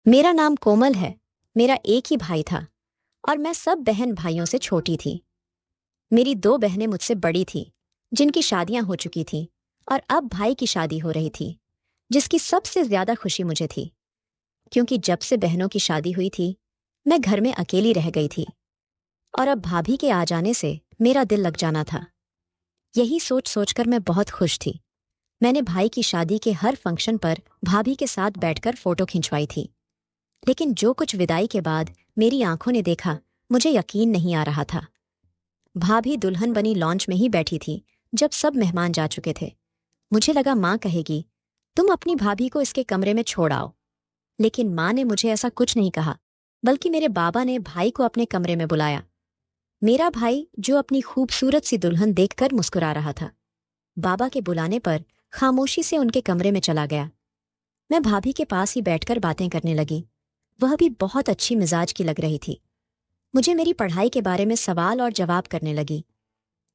मेरा नाम कोमल है। मेरा एक ही भाई था और मैं सब बहन भाइयों से छोटी थी। मेरी दो बहनें मुझसे बड़ी थीं, जिनकी शादियां हो चुकी थीं, और अब भाई की शादी हो रही थी, जिसकी सबसे ज्यादा खुशी मुझे थी, क्योंकि जब से बहनों की शादी हुई थी, मैं घर में अकेली रह गई थी और अब भाभी के आ जाने से मेरा दिल लग जाना था। यही सोच सोचकर मैं बहुत खुश थी। मैंने भाई की शादी के हर फंक्शन पर भाभी के साथ बैठकर फोटो खिंचवाई थी। लेकिन जो कुछ विदाई के बाद मेरी आंखों ने देखा, मुझे यकीन नहीं आ रहा था। भाभी दुल्हन बनी लॉन्च में ही बैठी थी जब सब मेहमान जा चुके थे। मुझे लगा माँ कहेगी, तुम अपनी भाभी को इसके कमरे में छोड़ आओ। लेकिन माँ ने मुझे ऐसा कुछ नहीं कहा, बल्कि मेरे बाबा ने भाई को अपने कमरे में बुलाया। मेरा भाई, जो अपनी खूबसूरत सी दुल्हन देखकर मुस्कुरा रहा था, बाबा के बुलाने पर खामोशी से उनके कमरे में चला गया। मैं भाभी के पास ही बैठकर बातें करने लगी। वह भी बहुत अच्छी मिजाज की लग रही थी। मुझे मेरी पढ़ाई के बारे में सवाल और जवाब करने लगी।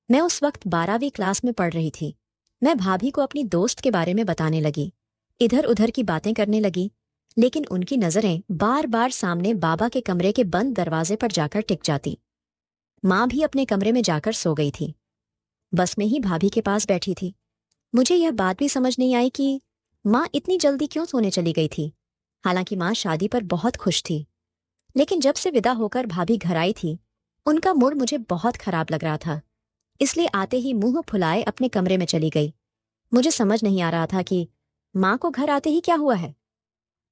मैं उस वक्त 12वीं क्लास में पढ़ रही थी। मैं भाभी को अपनी दोस्त के बारे में बताने लगी, इधर उधर की बातें करने लगी, लेकिन उनकी नजरें बार बार सामने बाबा के कमरे के बंद दरवाजे पर जाकर टिक जाती। माँ भी अपने कमरे में जाकर सो गई थी। बस में ही भाभी के पास बैठी थी। मुझे यह बात भी समझ नहीं आई कि माँ इतनी जल्दी क्यों सोने चली गई थी। हालांकि माँ शादी पर बहुत खुश थी, लेकिन जब से विदा होकर भाभी घर आई थी, उनका मूड मुझे बहुत खराब लग रहा था। इसलिए आते ही मुंह फुलाए अपने कमरे में चली गई। मुझे समझ नहीं आ रहा था कि माँ को घर आते ही क्या हुआ है।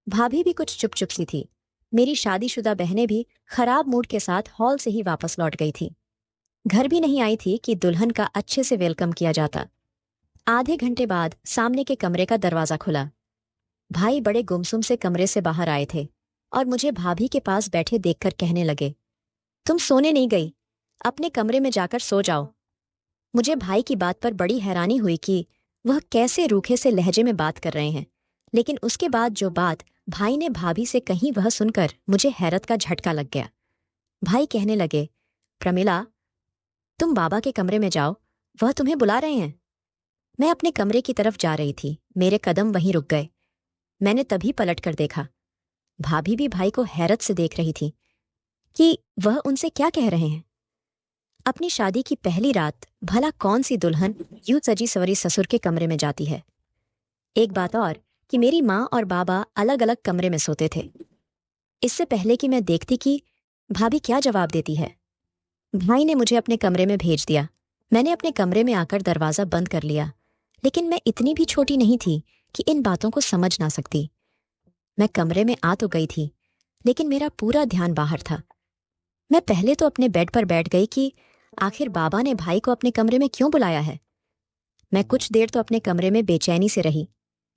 भाभी भी कुछ चुप चुप सी थी। मेरी शादीशुदा बहनें भी खराब मूड के साथ हॉल से ही वापस लौट गई थी। घर भी नहीं आई थी कि दुल्हन का अच्छे से वेलकम किया जाता। आधे घंटे बाद सामने के कमरे का दरवाजा खुला। भाई बड़े गुमसुम से कमरे से बाहर आए थे और मुझे भाभी के पास बैठे देखकर कहने लगे, तुम सोने नहीं गई? अपने कमरे में जाकर सो जाओ। मुझे भाई की बात पर बड़ी हैरानी हुई कि वह कैसे रूखे से लहजे में बात कर रहे हैं, लेकिन उसके बाद जो बात भाई ने भाभी से कही, वह सुनकर मुझे हैरत का झटका लग गया। भाई कहने लगे, प्रमिला, तुम बाबा के कमरे में जाओ, वह तुम्हें बुला रहे हैं। मैं अपने कमरे की तरफ जा रही थी। मेरे कदम वहीं रुक गए। मैंने तभी पलट कर देखा। भाभी भी भाई को हैरत से देख रही थी कि वह उनसे क्या कह रहे हैं। अपनी शादी की पहली रात भला कौन सी दुल्हन यूं सजी सवरी ससुर के कमरे में जाती है। एक बात और, कि मेरी माँ और बाबा अलग अलग कमरे में सोते थे। इससे पहले कि मैं देखती कि भाभी क्या जवाब देती है, भाई ने मुझे अपने कमरे में भेज दिया। मैंने अपने कमरे में आकर दरवाजा बंद कर लिया। लेकिन मैं इतनी भी छोटी नहीं थी कि इन बातों को समझ ना सकती। मैं कमरे में आ तो गई थी, लेकिन मेरा पूरा ध्यान बाहर था। मैं पहले तो अपने बेड पर बैठ गई कि आखिर बाबा ने भाई को अपने कमरे में क्यों बुलाया है। मैं कुछ देर तो अपने कमरे में बेचैनी से रही,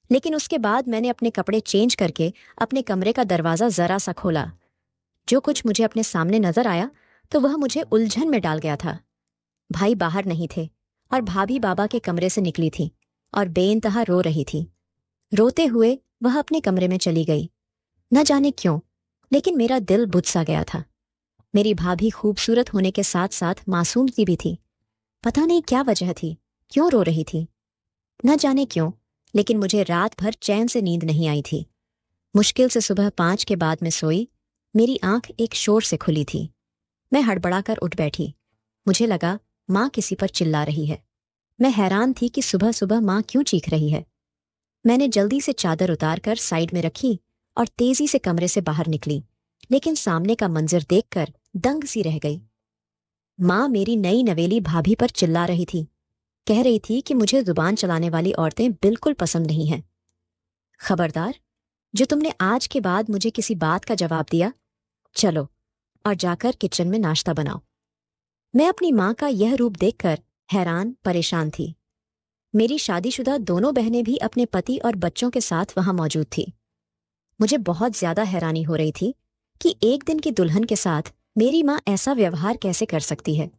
लेकिन उसके बाद मैंने अपने कपड़े चेंज करके अपने कमरे का दरवाजा जरा सा खोला। जो कुछ मुझे अपने सामने नजर आया, तो वह मुझे उलझन में डाल गया था। भाई बाहर नहीं थे और भाभी बाबा के कमरे से निकली थी और बेइंतहा रो रही थी। रोते हुए वह अपने कमरे में चली गई। न जाने क्यों, लेकिन मेरा दिल बुझ सा गया था। मेरी भाभी खूबसूरत होने के साथ साथ मासूम सी भी थी। पता नहीं क्या वजह थी, क्यों रो रही थी। न जाने क्यों, लेकिन मुझे रात भर चैन से नींद नहीं आई थी। मुश्किल से सुबह 5 के बाद मैं सोई। मेरी आंख एक शोर से खुली थी। मैं हड़बड़ाकर उठ बैठी। मुझे लगा माँ किसी पर चिल्ला रही है। मैं हैरान थी कि सुबह सुबह माँ क्यों चीख रही है। मैंने जल्दी से चादर उतारकर साइड में रखी और तेजी से कमरे से बाहर निकली, लेकिन सामने का मंजर देखकर दंग सी रह गई। माँ मेरी नई नवेली भाभी पर चिल्ला रही थी। कह रही थी कि मुझे जुबान चलाने वाली औरतें बिल्कुल पसंद नहीं हैं। खबरदार, जो तुमने आज के बाद मुझे किसी बात का जवाब दिया, चलो और जाकर किचन में नाश्ता बनाओ। मैं अपनी माँ का यह रूप देखकर हैरान परेशान थी। मेरी शादीशुदा दोनों बहनें भी अपने पति और बच्चों के साथ वहां मौजूद थी। मुझे बहुत ज्यादा हैरानी हो रही थी कि एक दिन की दुल्हन के साथ मेरी माँ ऐसा व्यवहार कैसे कर सकती है।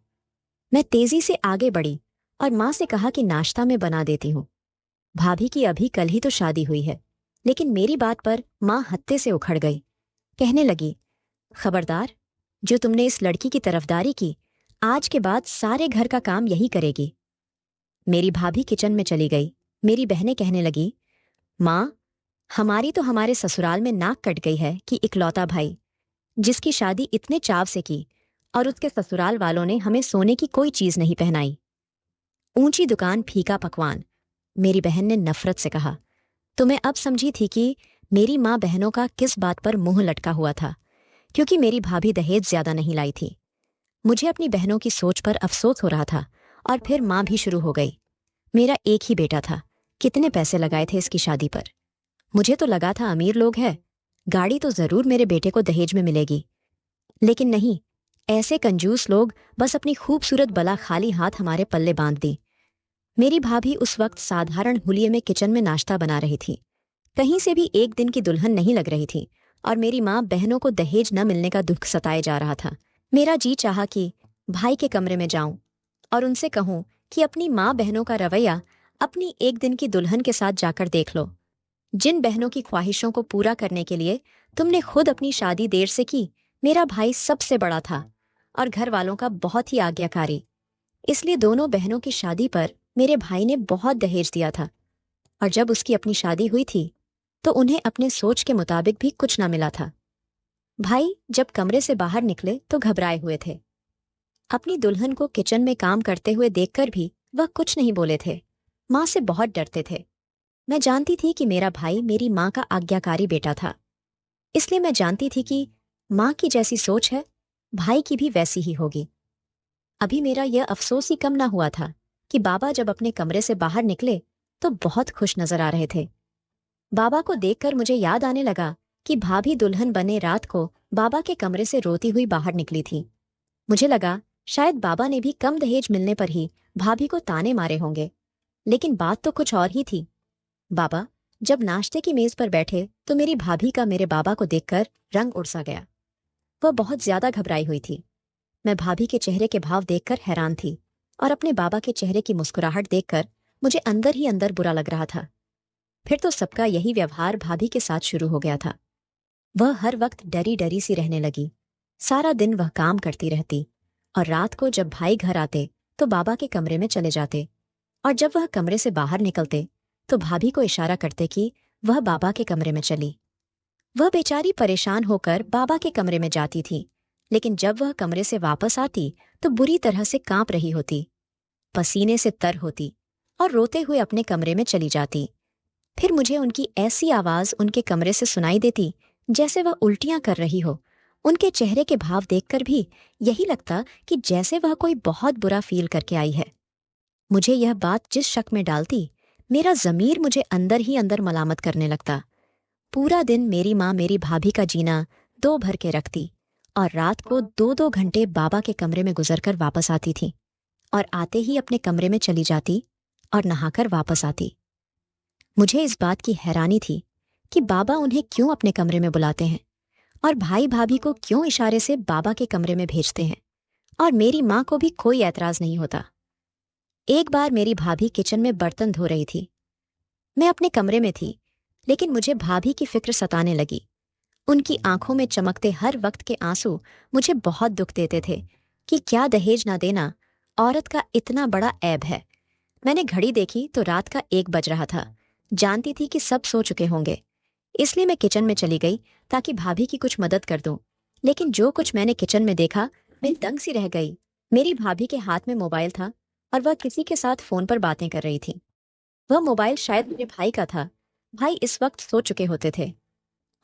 मैं तेजी से आगे बढ़ी और माँ से कहा कि नाश्ता मैं बना देती हूँ। भाभी की अभी कल ही तो शादी हुई है। लेकिन मेरी बात पर माँ हत्ते से उखड़ गई। कहने लगी, खबरदार, जो तुमने इस लड़की की तरफदारी की, आज के बाद सारे घर का काम यही करेगी। मेरी भाभी किचन में चली गई। मेरी बहनें कहने लगी, माँ, हमारी तो हमारे ससुराल में नाक कट गई है कि इकलौता भाई, जिसकी शादी इतने चाव से की, और उसके ससुराल वालों ने हमें सोने की कोई चीज नहीं पहनाई। ऊंची दुकान, फीका पकवान। मेरी बहन ने नफरत से कहा। तो मैं अब समझी थी कि मेरी माँ बहनों का किस बात पर मुंह लटका हुआ था, क्योंकि मेरी भाभी दहेज ज्यादा नहीं लाई थी। मुझे अपनी बहनों की सोच पर अफसोस हो रहा था। और फिर माँ भी शुरू हो गई। मेरा एक ही बेटा था, कितने पैसे लगाए थे इसकी शादी पर। मुझे तो लगा था अमीर लोग हैं, गाड़ी तो जरूर मेरे बेटे को दहेज में मिलेगी। लेकिन नहीं, ऐसे कंजूस लोग बस अपनी खूबसूरत बला खाली हाथ हमारे पल्ले बांध दी। मेरी भाभी उस वक्त साधारण हुलिये में किचन में नाश्ता बना रही थी। कहीं से भी एक दिन की दुल्हन नहीं लग रही थी। और मेरी माँ बहनों को दहेज न मिलने का दुख सताए जा रहा था। मेरा जी चाहा कि भाई के कमरे में जाऊं और उनसे कहूं कि अपनी माँ बहनों का रवैया अपनी एक दिन की दुल्हन के साथ जाकर देख लो। जिन बहनों की ख्वाहिशों को पूरा करने के लिए तुमने खुद अपनी शादी देर से की, मेरा भाई सबसे बड़ा था और घर वालों का बहुत ही आज्ञाकारी। इसलिए दोनों बहनों की शादी पर मेरे भाई ने बहुत दहेज दिया था। और जब उसकी अपनी शादी हुई थी तो उन्हें अपने सोच के मुताबिक भी कुछ ना मिला था। भाई जब कमरे से बाहर निकले तो घबराए हुए थे। अपनी दुल्हन को किचन में काम करते हुए देखकर भी वह कुछ नहीं बोले थे। माँ से बहुत डरते थे। मैं जानती थी कि मेरा भाई मेरी माँ का आज्ञाकारी बेटा था। इसलिए मैं जानती थी कि माँ की जैसी सोच है, भाई की भी वैसी ही होगी। अभी मेरा यह अफसोस ही कम ना हुआ था कि बाबा जब अपने कमरे से बाहर निकले तो बहुत खुश नजर आ रहे थे। बाबा को देखकर मुझे याद आने लगा कि भाभी दुल्हन बने रात को बाबा के कमरे से रोती हुई बाहर निकली थी। मुझे लगा शायद बाबा ने भी कम दहेज मिलने पर ही भाभी को ताने मारे होंगे। लेकिन बात तो कुछ और ही थी। बाबा जब नाश्ते की मेज पर बैठे तो मेरी भाभी का मेरे बाबा को देखकर रंग उड़ सा गया। वह बहुत ज्यादा घबराई हुई थी। मैं भाभी के चेहरे के भाव देखकर हैरान थी और अपने बाबा के चेहरे की मुस्कुराहट देखकर मुझे अंदर ही अंदर बुरा लग रहा था। फिर तो सबका यही व्यवहार भाभी के साथ शुरू हो गया था। वह हर वक्त डरी डरी सी रहने लगी। सारा दिन वह काम करती रहती और रात को जब भाई घर आते तो बाबा के कमरे में चले जाते। और जब वह कमरे से बाहर निकलते तो भाभी को इशारा करते कि वह बाबा के कमरे में चली। वह बेचारी परेशान होकर बाबा के कमरे में जाती थी, लेकिन जब वह कमरे से वापस आती तो बुरी तरह से कांप रही होती, पसीने से तर होती और रोते हुए अपने कमरे में चली जाती। फिर मुझे उनकी ऐसी आवाज उनके कमरे से सुनाई देती जैसे वह उल्टियां कर रही हो। उनके चेहरे के भाव देखकर भी यही लगता कि जैसे वह कोई बहुत बुरा फील करके आई है। मुझे यह बात जिस शक में डालती, मेरा ज़मीर मुझे अंदर ही अंदर मलामत करने लगता। पूरा दिन मेरी माँ मेरी भाभी का जीना दो भर के रखती और रात को दो दो घंटे बाबा के कमरे में गुजरकर वापस आती थी और आते ही अपने कमरे में चली जाती और नहाकर वापस आती। मुझे इस बात की हैरानी थी कि बाबा उन्हें क्यों अपने कमरे में बुलाते हैं और भाई भाभी को क्यों इशारे से बाबा के कमरे में भेजते हैं, और मेरी माँ को भी कोई ऐतराज नहीं होता। एक बार मेरी भाभी किचन में बर्तन धो रही थी। मैं अपने कमरे में थी, लेकिन मुझे भाभी की फिक्र सताने लगी। उनकी आंखों में चमकते हर वक्त के आंसू मुझे बहुत दुख देते थे कि क्या दहेज ना देना औरत का इतना बड़ा ऐब है। मैंने घड़ी देखी तो रात का 1 बज रहा था। जानती थी कि सब सो चुके होंगे, इसलिए मैं किचन में चली गई ताकि भाभी की कुछ मदद कर दूं। लेकिन जो कुछ मैंने किचन में देखा, मैं दंग सी रह गई। मेरी भाभी के हाथ में मोबाइल था और वह किसी के साथ फोन पर बातें कर रही थी। वह मोबाइल शायद मेरे भाई का था। भाई इस वक्त सो चुके होते थे।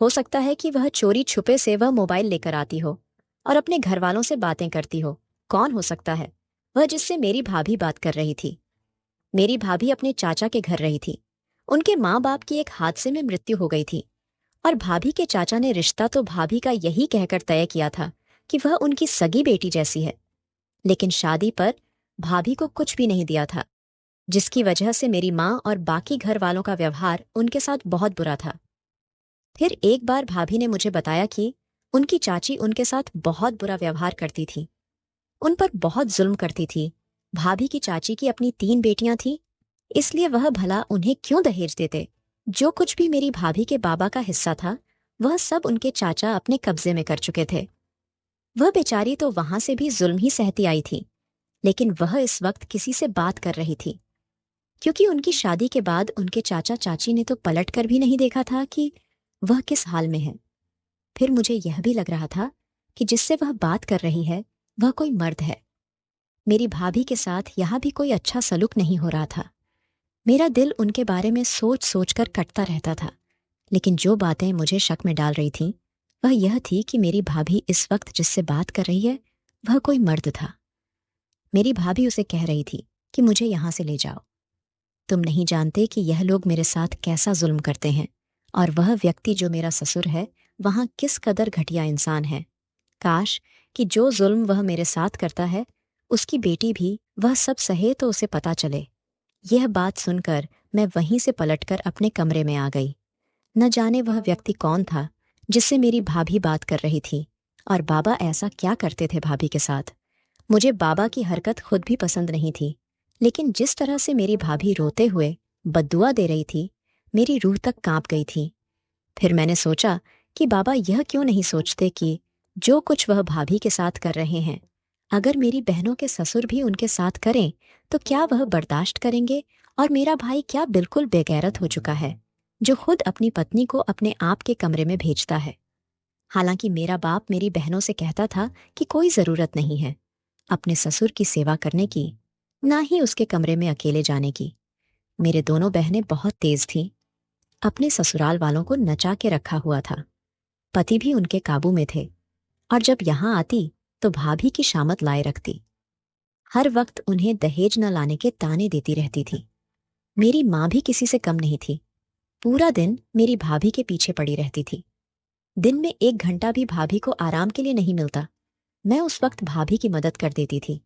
हो सकता है कि वह चोरी छुपे से वह मोबाइल लेकर आती हो और अपने घर वालों से बातें करती हो। कौन हो सकता है वह जिससे मेरी भाभी बात कर रही थी? मेरी भाभी अपने चाचा के घर रही थी। उनके माँ बाप की एक हादसे में मृत्यु हो गई थी और भाभी के चाचा ने रिश्ता तो भाभी का यही कहकर तय किया था कि वह उनकी सगी बेटी जैसी है। लेकिन शादी पर भाभी को कुछ भी नहीं दिया था, जिसकी वजह से मेरी माँ और बाकी घर वालों का व्यवहार उनके साथ बहुत बुरा था। फिर एक बार भाभी ने मुझे बताया कि उनकी चाची उनके साथ बहुत बुरा व्यवहार करती थी, उन पर बहुत जुल्म करती थी। भाभी की चाची की अपनी 3 बेटियां थीं, इसलिए वह भला उन्हें क्यों दहेज देते? जो कुछ भी मेरी भाभी के बाबा का हिस्सा था, वह सब उनके चाचा अपने कब्जे में कर चुके थे। वह बेचारी तो वहां से भी जुल्म ही सहती आई थी, लेकिन वह इस वक्त किसी से बात कर रही थी। क्योंकि उनकी शादी के बाद उनके चाचा चाची ने तो पलट कर भी नहीं देखा था कि वह किस हाल में है। फिर मुझे यह भी लग रहा था कि जिससे वह बात कर रही है वह कोई मर्द है। मेरी भाभी के साथ यहाँ भी कोई अच्छा सलूक नहीं हो रहा था। मेरा दिल उनके बारे में सोच सोच कर कटता रहता था, लेकिन जो बातें मुझे शक में डाल रही थीं वह यह थी कि मेरी भाभी इस वक्त जिससे बात कर रही है वह कोई मर्द था। मेरी भाभी उसे कह रही थी कि मुझे यहां से ले जाओ। तुम नहीं जानते कि यह लोग मेरे साथ कैसा जुल्म करते हैं, और वह व्यक्ति जो मेरा ससुर है वहां किस कदर घटिया इंसान है। काश कि जो जुल्म वह मेरे साथ करता है उसकी बेटी भी वह सब सहे तो उसे पता चले। यह बात सुनकर मैं वहीं से पलटकर अपने कमरे में आ गई। न जाने वह व्यक्ति कौन था जिससे मेरी भाभी बात कर रही थी, और बाबा ऐसा क्या करते थे भाभी के साथ। मुझे बाबा की हरकत खुद भी पसंद नहीं थी, लेकिन जिस तरह से मेरी भाभी रोते हुए बद्दुआ दे रही थी, मेरी रूह तक कांप गई थी। फिर मैंने सोचा कि बाबा यह क्यों नहीं सोचते कि जो कुछ वह भाभी के साथ कर रहे हैं, अगर मेरी बहनों के ससुर भी उनके साथ करें तो क्या वह बर्दाश्त करेंगे। और मेरा भाई क्या बिल्कुल बेगैरत हो चुका है, जो खुद अपनी पत्नी को अपने आप के कमरे में भेजता है। हालांकि मेरा बाप मेरी बहनों से कहता था कि कोई जरूरत नहीं है अपने ससुर की सेवा करने की, ना ही उसके कमरे में अकेले जाने की। मेरे दोनों बहनें बहुत तेज थीं, अपने ससुराल वालों को नचा के रखा हुआ था। पति भी उनके काबू में थे, और जब यहां आती तो भाभी की शामत लाए रखती। हर वक्त उन्हें दहेज न लाने के ताने देती रहती थी। मेरी माँ भी किसी से कम नहीं थी, पूरा दिन मेरी भाभी के पीछे पड़ी रहती थी। दिन में 1 घंटा भी भाभी को आराम के लिए नहीं मिलता। मैं उस वक्त भाभी की मदद कर देती थी।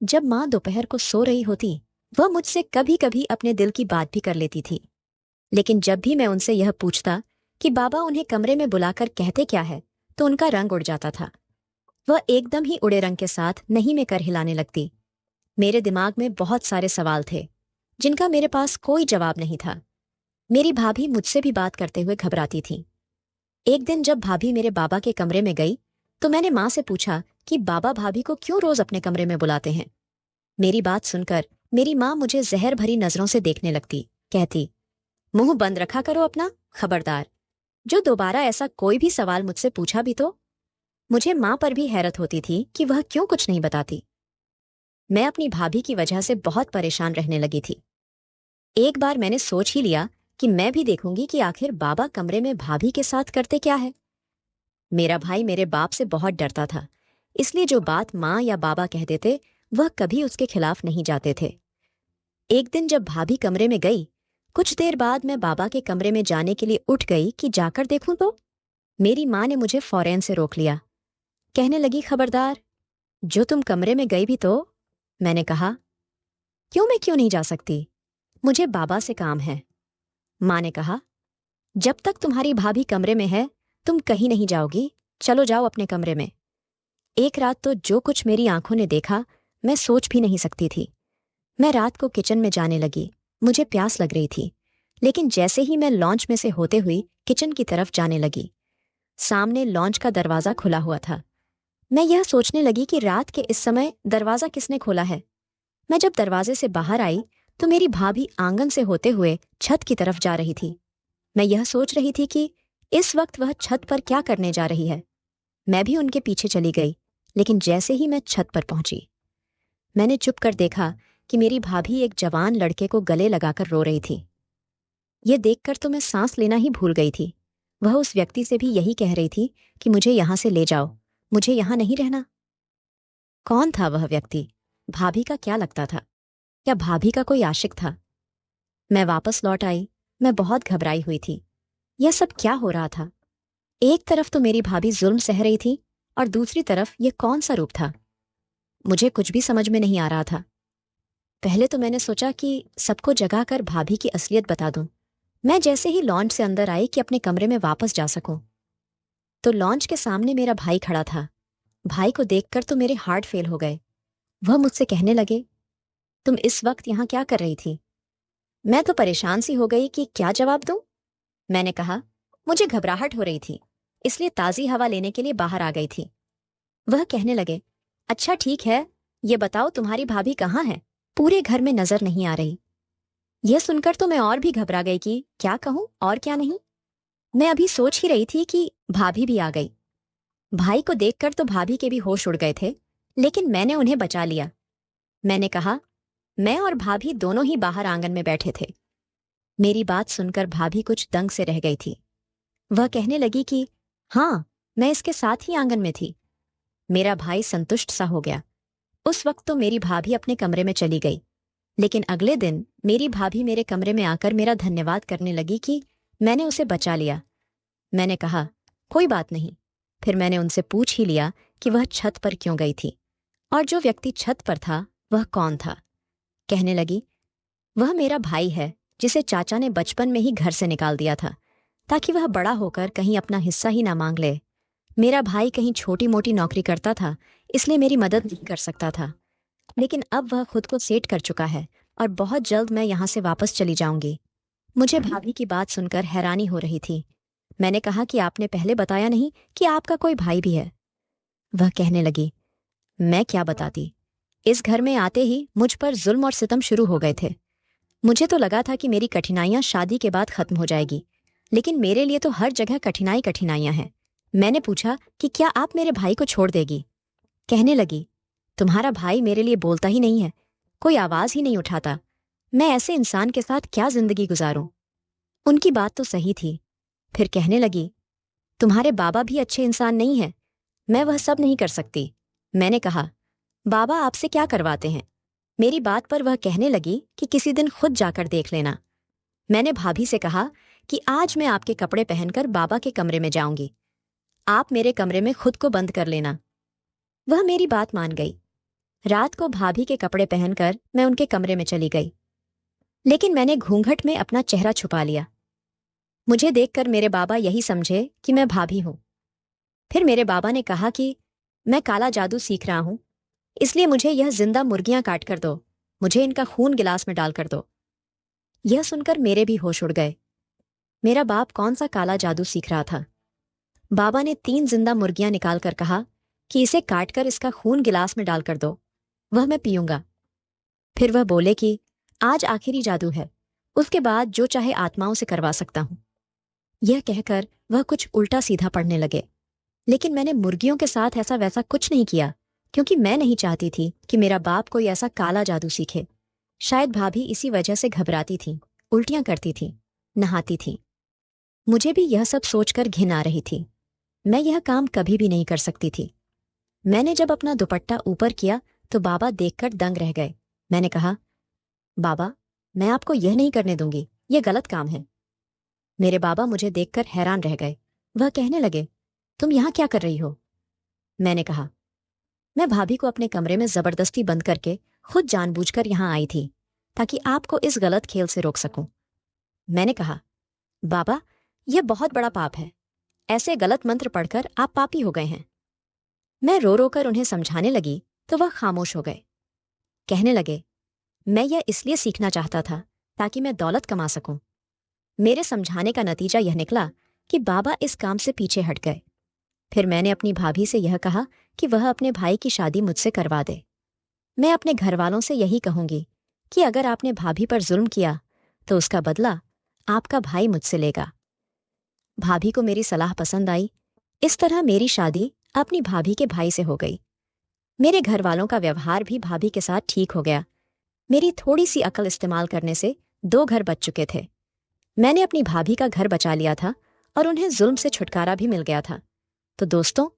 जब माँ दोपहर को सो रही होती, वह मुझसे कभी कभी अपने दिल की बात भी कर लेती थी। लेकिन जब भी मैं उनसे यह पूछता कि बाबा उन्हें कमरे में बुलाकर कहते क्या है, तो उनका रंग उड़ जाता था। वह एकदम ही उड़े रंग के साथ नहीं में कर हिलाने लगती। मेरे दिमाग में बहुत सारे सवाल थे जिनका मेरे पास कोई जवाब नहीं था। मेरी भाभी मुझसे भी बात करते हुए घबराती थी। एक दिन जब भाभी मेरे बाबा के कमरे में गई तो मैंने माँ से पूछा कि बाबा भाभी को क्यों रोज अपने कमरे में बुलाते हैं। मेरी बात सुनकर मेरी माँ मुझे जहर भरी नजरों से देखने लगती, कहती, मुंह बंद रखा करो अपना, खबरदार, जो दोबारा ऐसा कोई भी सवाल मुझसे पूछा भी तो। मुझे माँ पर भी हैरत होती थी कि वह क्यों कुछ नहीं बताती। मैं अपनी भाभी की वजह से बहुत परेशान रहने लगी थी। एक बार मैंने सोच ही लिया कि मैं भी देखूंगी कि आखिर बाबा कमरे में भाभी के साथ करते क्या है। मेरा भाई मेरे बाप से बहुत डरता था, इसलिए जो बात माँ या बाबा कह देते वह कभी उसके खिलाफ नहीं जाते थे। एक दिन जब भाभी कमरे में गई, कुछ देर बाद मैं बाबा के कमरे में जाने के लिए उठ गई कि जाकर देखूं तो मेरी माँ ने मुझे फौरन से रोक लिया। कहने लगी, खबरदार, जो तुम कमरे में गई भी तो। मैंने कहा, मैं क्यों नहीं जा सकती, मुझे बाबा से काम है। माँ ने कहा, जब तक तुम्हारी भाभी कमरे में है तुम कहीं नहीं जाओगी, चलो जाओ अपने कमरे में। एक रात तो जो कुछ मेरी आंखों ने देखा मैं सोच भी नहीं सकती थी। मैं रात को किचन में जाने लगी। मुझे प्यास लग रही थी, लेकिन जैसे ही मैं लॉन्च में से होते हुई किचन की तरफ जाने लगी, सामने लॉन्च का दरवाजा खुला हुआ था। मैं यह सोचने लगी कि रात के इस समय दरवाजा किसने खोला है। मैं जब दरवाजे से बाहर आई तो मेरी भाभी आंगन से होते हुए छत की तरफ जा रही थी। मैं यह सोच रही थी कि इस वक्त वह छत पर क्या करने जा रही है। मैं भी उनके पीछे चली गई, लेकिन जैसे ही मैं छत पर पहुंची, मैंने चुप कर देखा कि मेरी भाभी एक जवान लड़के को गले लगाकर रो रही थी। यह देखकर तो मैं सांस लेना ही भूल गई थी। वह उस व्यक्ति से भी यही कह रही थी कि मुझे यहां से ले जाओ, मुझे यहां नहीं रहना। कौन था वह व्यक्ति? भाभी का क्या लगता था? क्या भाभी का कोई आशिक था? मैं वापस लौट आई। मैं बहुत घबराई हुई थी। यह सब क्या हो रहा था? एक तरफ तो मेरी भाभी जुल्म सह रही थी, और दूसरी तरफ यह कौन सा रूप था? मुझे कुछ भी समझ में नहीं आ रहा था। पहले तो मैंने सोचा कि सबको जगाकर भाभी की असलियत बता दूं। मैं जैसे ही लॉन्च से अंदर आई कि अपने कमरे में वापस जा सकूं, तो लॉन्च के सामने मेरा भाई खड़ा था। भाई को देखकर तो मेरे हार्ट फेल हो गए। वह मुझसे कहने लगे, तुम इस वक्त यहां क्या कर रही थी? मैं तो परेशान सी हो गई कि क्या जवाब दूं। मैंने कहा, मुझे घबराहट हो रही थी, इसलिए ताजी हवा लेने के लिए बाहर आ गई थी। वह कहने लगे, अच्छा ठीक है, ये बताओ तुम्हारी भाभी कहाँ है? पूरे घर में नजर नहीं आ रही। यह सुनकर तो मैं और भी घबरा गई कि क्या कहूं और क्या नहीं। मैं अभी सोच ही रही थी कि भाभी भी आ गई। भाई को देखकर तो भाभी के भी होश उड़ गए थे, लेकिन मैंने उन्हें बचा लिया। मैंने कहा, मैं और भाभी दोनों ही बाहर आंगन में बैठे थे। मेरी बात सुनकर भाभी कुछ दंग से रह गई थी। वह कहने लगी कि हाँ, मैं इसके साथ ही आंगन में थी। मेरा भाई संतुष्ट सा हो गया। उस वक्त तो मेरी भाभी अपने कमरे में चली गई, लेकिन अगले दिन मेरी भाभी मेरे कमरे में आकर मेरा धन्यवाद करने लगी कि मैंने उसे बचा लिया। मैंने कहा, कोई बात नहीं। फिर मैंने उनसे पूछ ही लिया कि वह छत पर क्यों गई थी और जो व्यक्ति छत पर था वह कौन था। कहने लगी, वह मेरा भाई है जिसे चाचा ने बचपन में ही घर से निकाल दिया था ताकि वह बड़ा होकर कहीं अपना हिस्सा ही ना मांग ले। मेरा भाई कहीं छोटी मोटी नौकरी करता था, इसलिए मेरी मदद नहीं कर सकता था, लेकिन अब वह खुद को सेट कर चुका है और बहुत जल्द मैं यहाँ से वापस चली जाऊंगी। मुझे भाभी की बात सुनकर हैरानी हो रही थी। मैंने कहा कि आपने पहले बताया नहीं कि आपका कोई भाई भी है। वह कहने लगी, मैं क्या बताती। इस घर में आते ही मुझ पर जुल्म और सितम शुरू हो गए थे। मुझे तो लगा था कि मेरी कठिनाइयां शादी के बाद खत्म हो जाएगी, लेकिन मेरे लिए तो हर जगह कठिनाइयां हैं। मैंने पूछा कि क्या आप मेरे भाई को छोड़ देगी। कहने लगी, तुम्हारा भाई मेरे लिए बोलता ही नहीं है, कोई आवाज ही नहीं उठाता। मैं ऐसे इंसान के साथ क्या जिंदगी गुजारूं। उनकी बात तो सही थी। फिर कहने लगी, तुम्हारे बाबा भी अच्छे इंसान नहीं हैं, मैं वह सब नहीं कर सकती। मैंने कहा, बाबा आपसे क्या करवाते हैं। मेरी बात पर वह कहने लगी कि किसी दिन खुद जाकर देख लेना। मैंने भाभी से कहा कि आज मैं आपके कपड़े पहनकर बाबा के कमरे में जाऊंगी, आप मेरे कमरे में खुद को बंद कर लेना। वह मेरी बात मान गई। रात को भाभी के कपड़े पहनकर मैं उनके कमरे में चली गई, लेकिन मैंने घूंघट में अपना चेहरा छुपा लिया। मुझे देखकर मेरे बाबा यही समझे कि मैं भाभी हूं। फिर मेरे बाबा ने कहा कि मैं काला जादू सीख रहा हूं, इसलिए मुझे यह जिंदा मुर्गियां काट कर दो, मुझे इनका खून गिलास में डाल कर दो। यह सुनकर मेरे भी होश उड़ गए। मेरा बाप कौन सा काला जादू सीख रहा था। बाबा ने 3 जिंदा मुर्गियां निकालकर कहा कि इसे काटकर इसका खून गिलास में डालकर दो, वह मैं पीऊंगा। फिर वह बोले कि आज आखिरी जादू है, उसके बाद जो चाहे आत्माओं से करवा सकता हूं। यह कहकर वह कुछ उल्टा सीधा पढ़ने लगे, लेकिन मैंने मुर्गियों के साथ ऐसा वैसा कुछ नहीं किया, क्योंकि मैं नहीं चाहती थी कि मेरा बाप कोई ऐसा काला जादू सीखे। शायद भाभी इसी वजह से घबराती थी, उल्टियां करती थी, नहाती थी। मुझे भी यह सब सोचकर घिन आ रही थी। मैं यह काम कभी भी नहीं कर सकती थी। मैंने जब अपना दुपट्टा ऊपर किया तो बाबा देखकर दंग रह गए। मैंने कहा, बाबा, मैं आपको यह नहीं करने दूंगी, यह गलत काम है। मेरे बाबा मुझे देखकर हैरान रह गए। वह कहने लगे, तुम यहां क्या कर रही हो। मैंने कहा, मैं भाभी को अपने कमरे में जबरदस्ती बंद करके खुद जानबूझकर यहां आई थी ताकि आपको इस गलत खेल से रोक सकूं। मैंने कहा, बाबा, यह बहुत बड़ा पाप है, ऐसे गलत मंत्र पढ़कर आप पापी हो गए हैं। मैं रो रो कर उन्हें समझाने लगी तो वह खामोश हो गए। कहने लगे, मैं यह इसलिए सीखना चाहता था ताकि मैं दौलत कमा सकूं। मेरे समझाने का नतीजा यह निकला कि बाबा इस काम से पीछे हट गए। फिर मैंने अपनी भाभी से यह कहा कि वह अपने भाई की शादी मुझसे करवा दे। मैं अपने घर वालों से यही कहूंगी कि अगर आपने भाभी पर जुल्म किया तो उसका बदला आपका भाई मुझसे लेगा। भाभी को मेरी सलाह पसंद आई। इस तरह मेरी शादी अपनी भाभी के भाई से हो गई। मेरे घर वालों का व्यवहार भी भाभी के साथ ठीक हो गया। मेरी थोड़ी सी अकल इस्तेमाल करने से 2 घर बच चुके थे। मैंने अपनी भाभी का घर बचा लिया था और उन्हें जुल्म से छुटकारा भी मिल गया था। तो दोस्तों,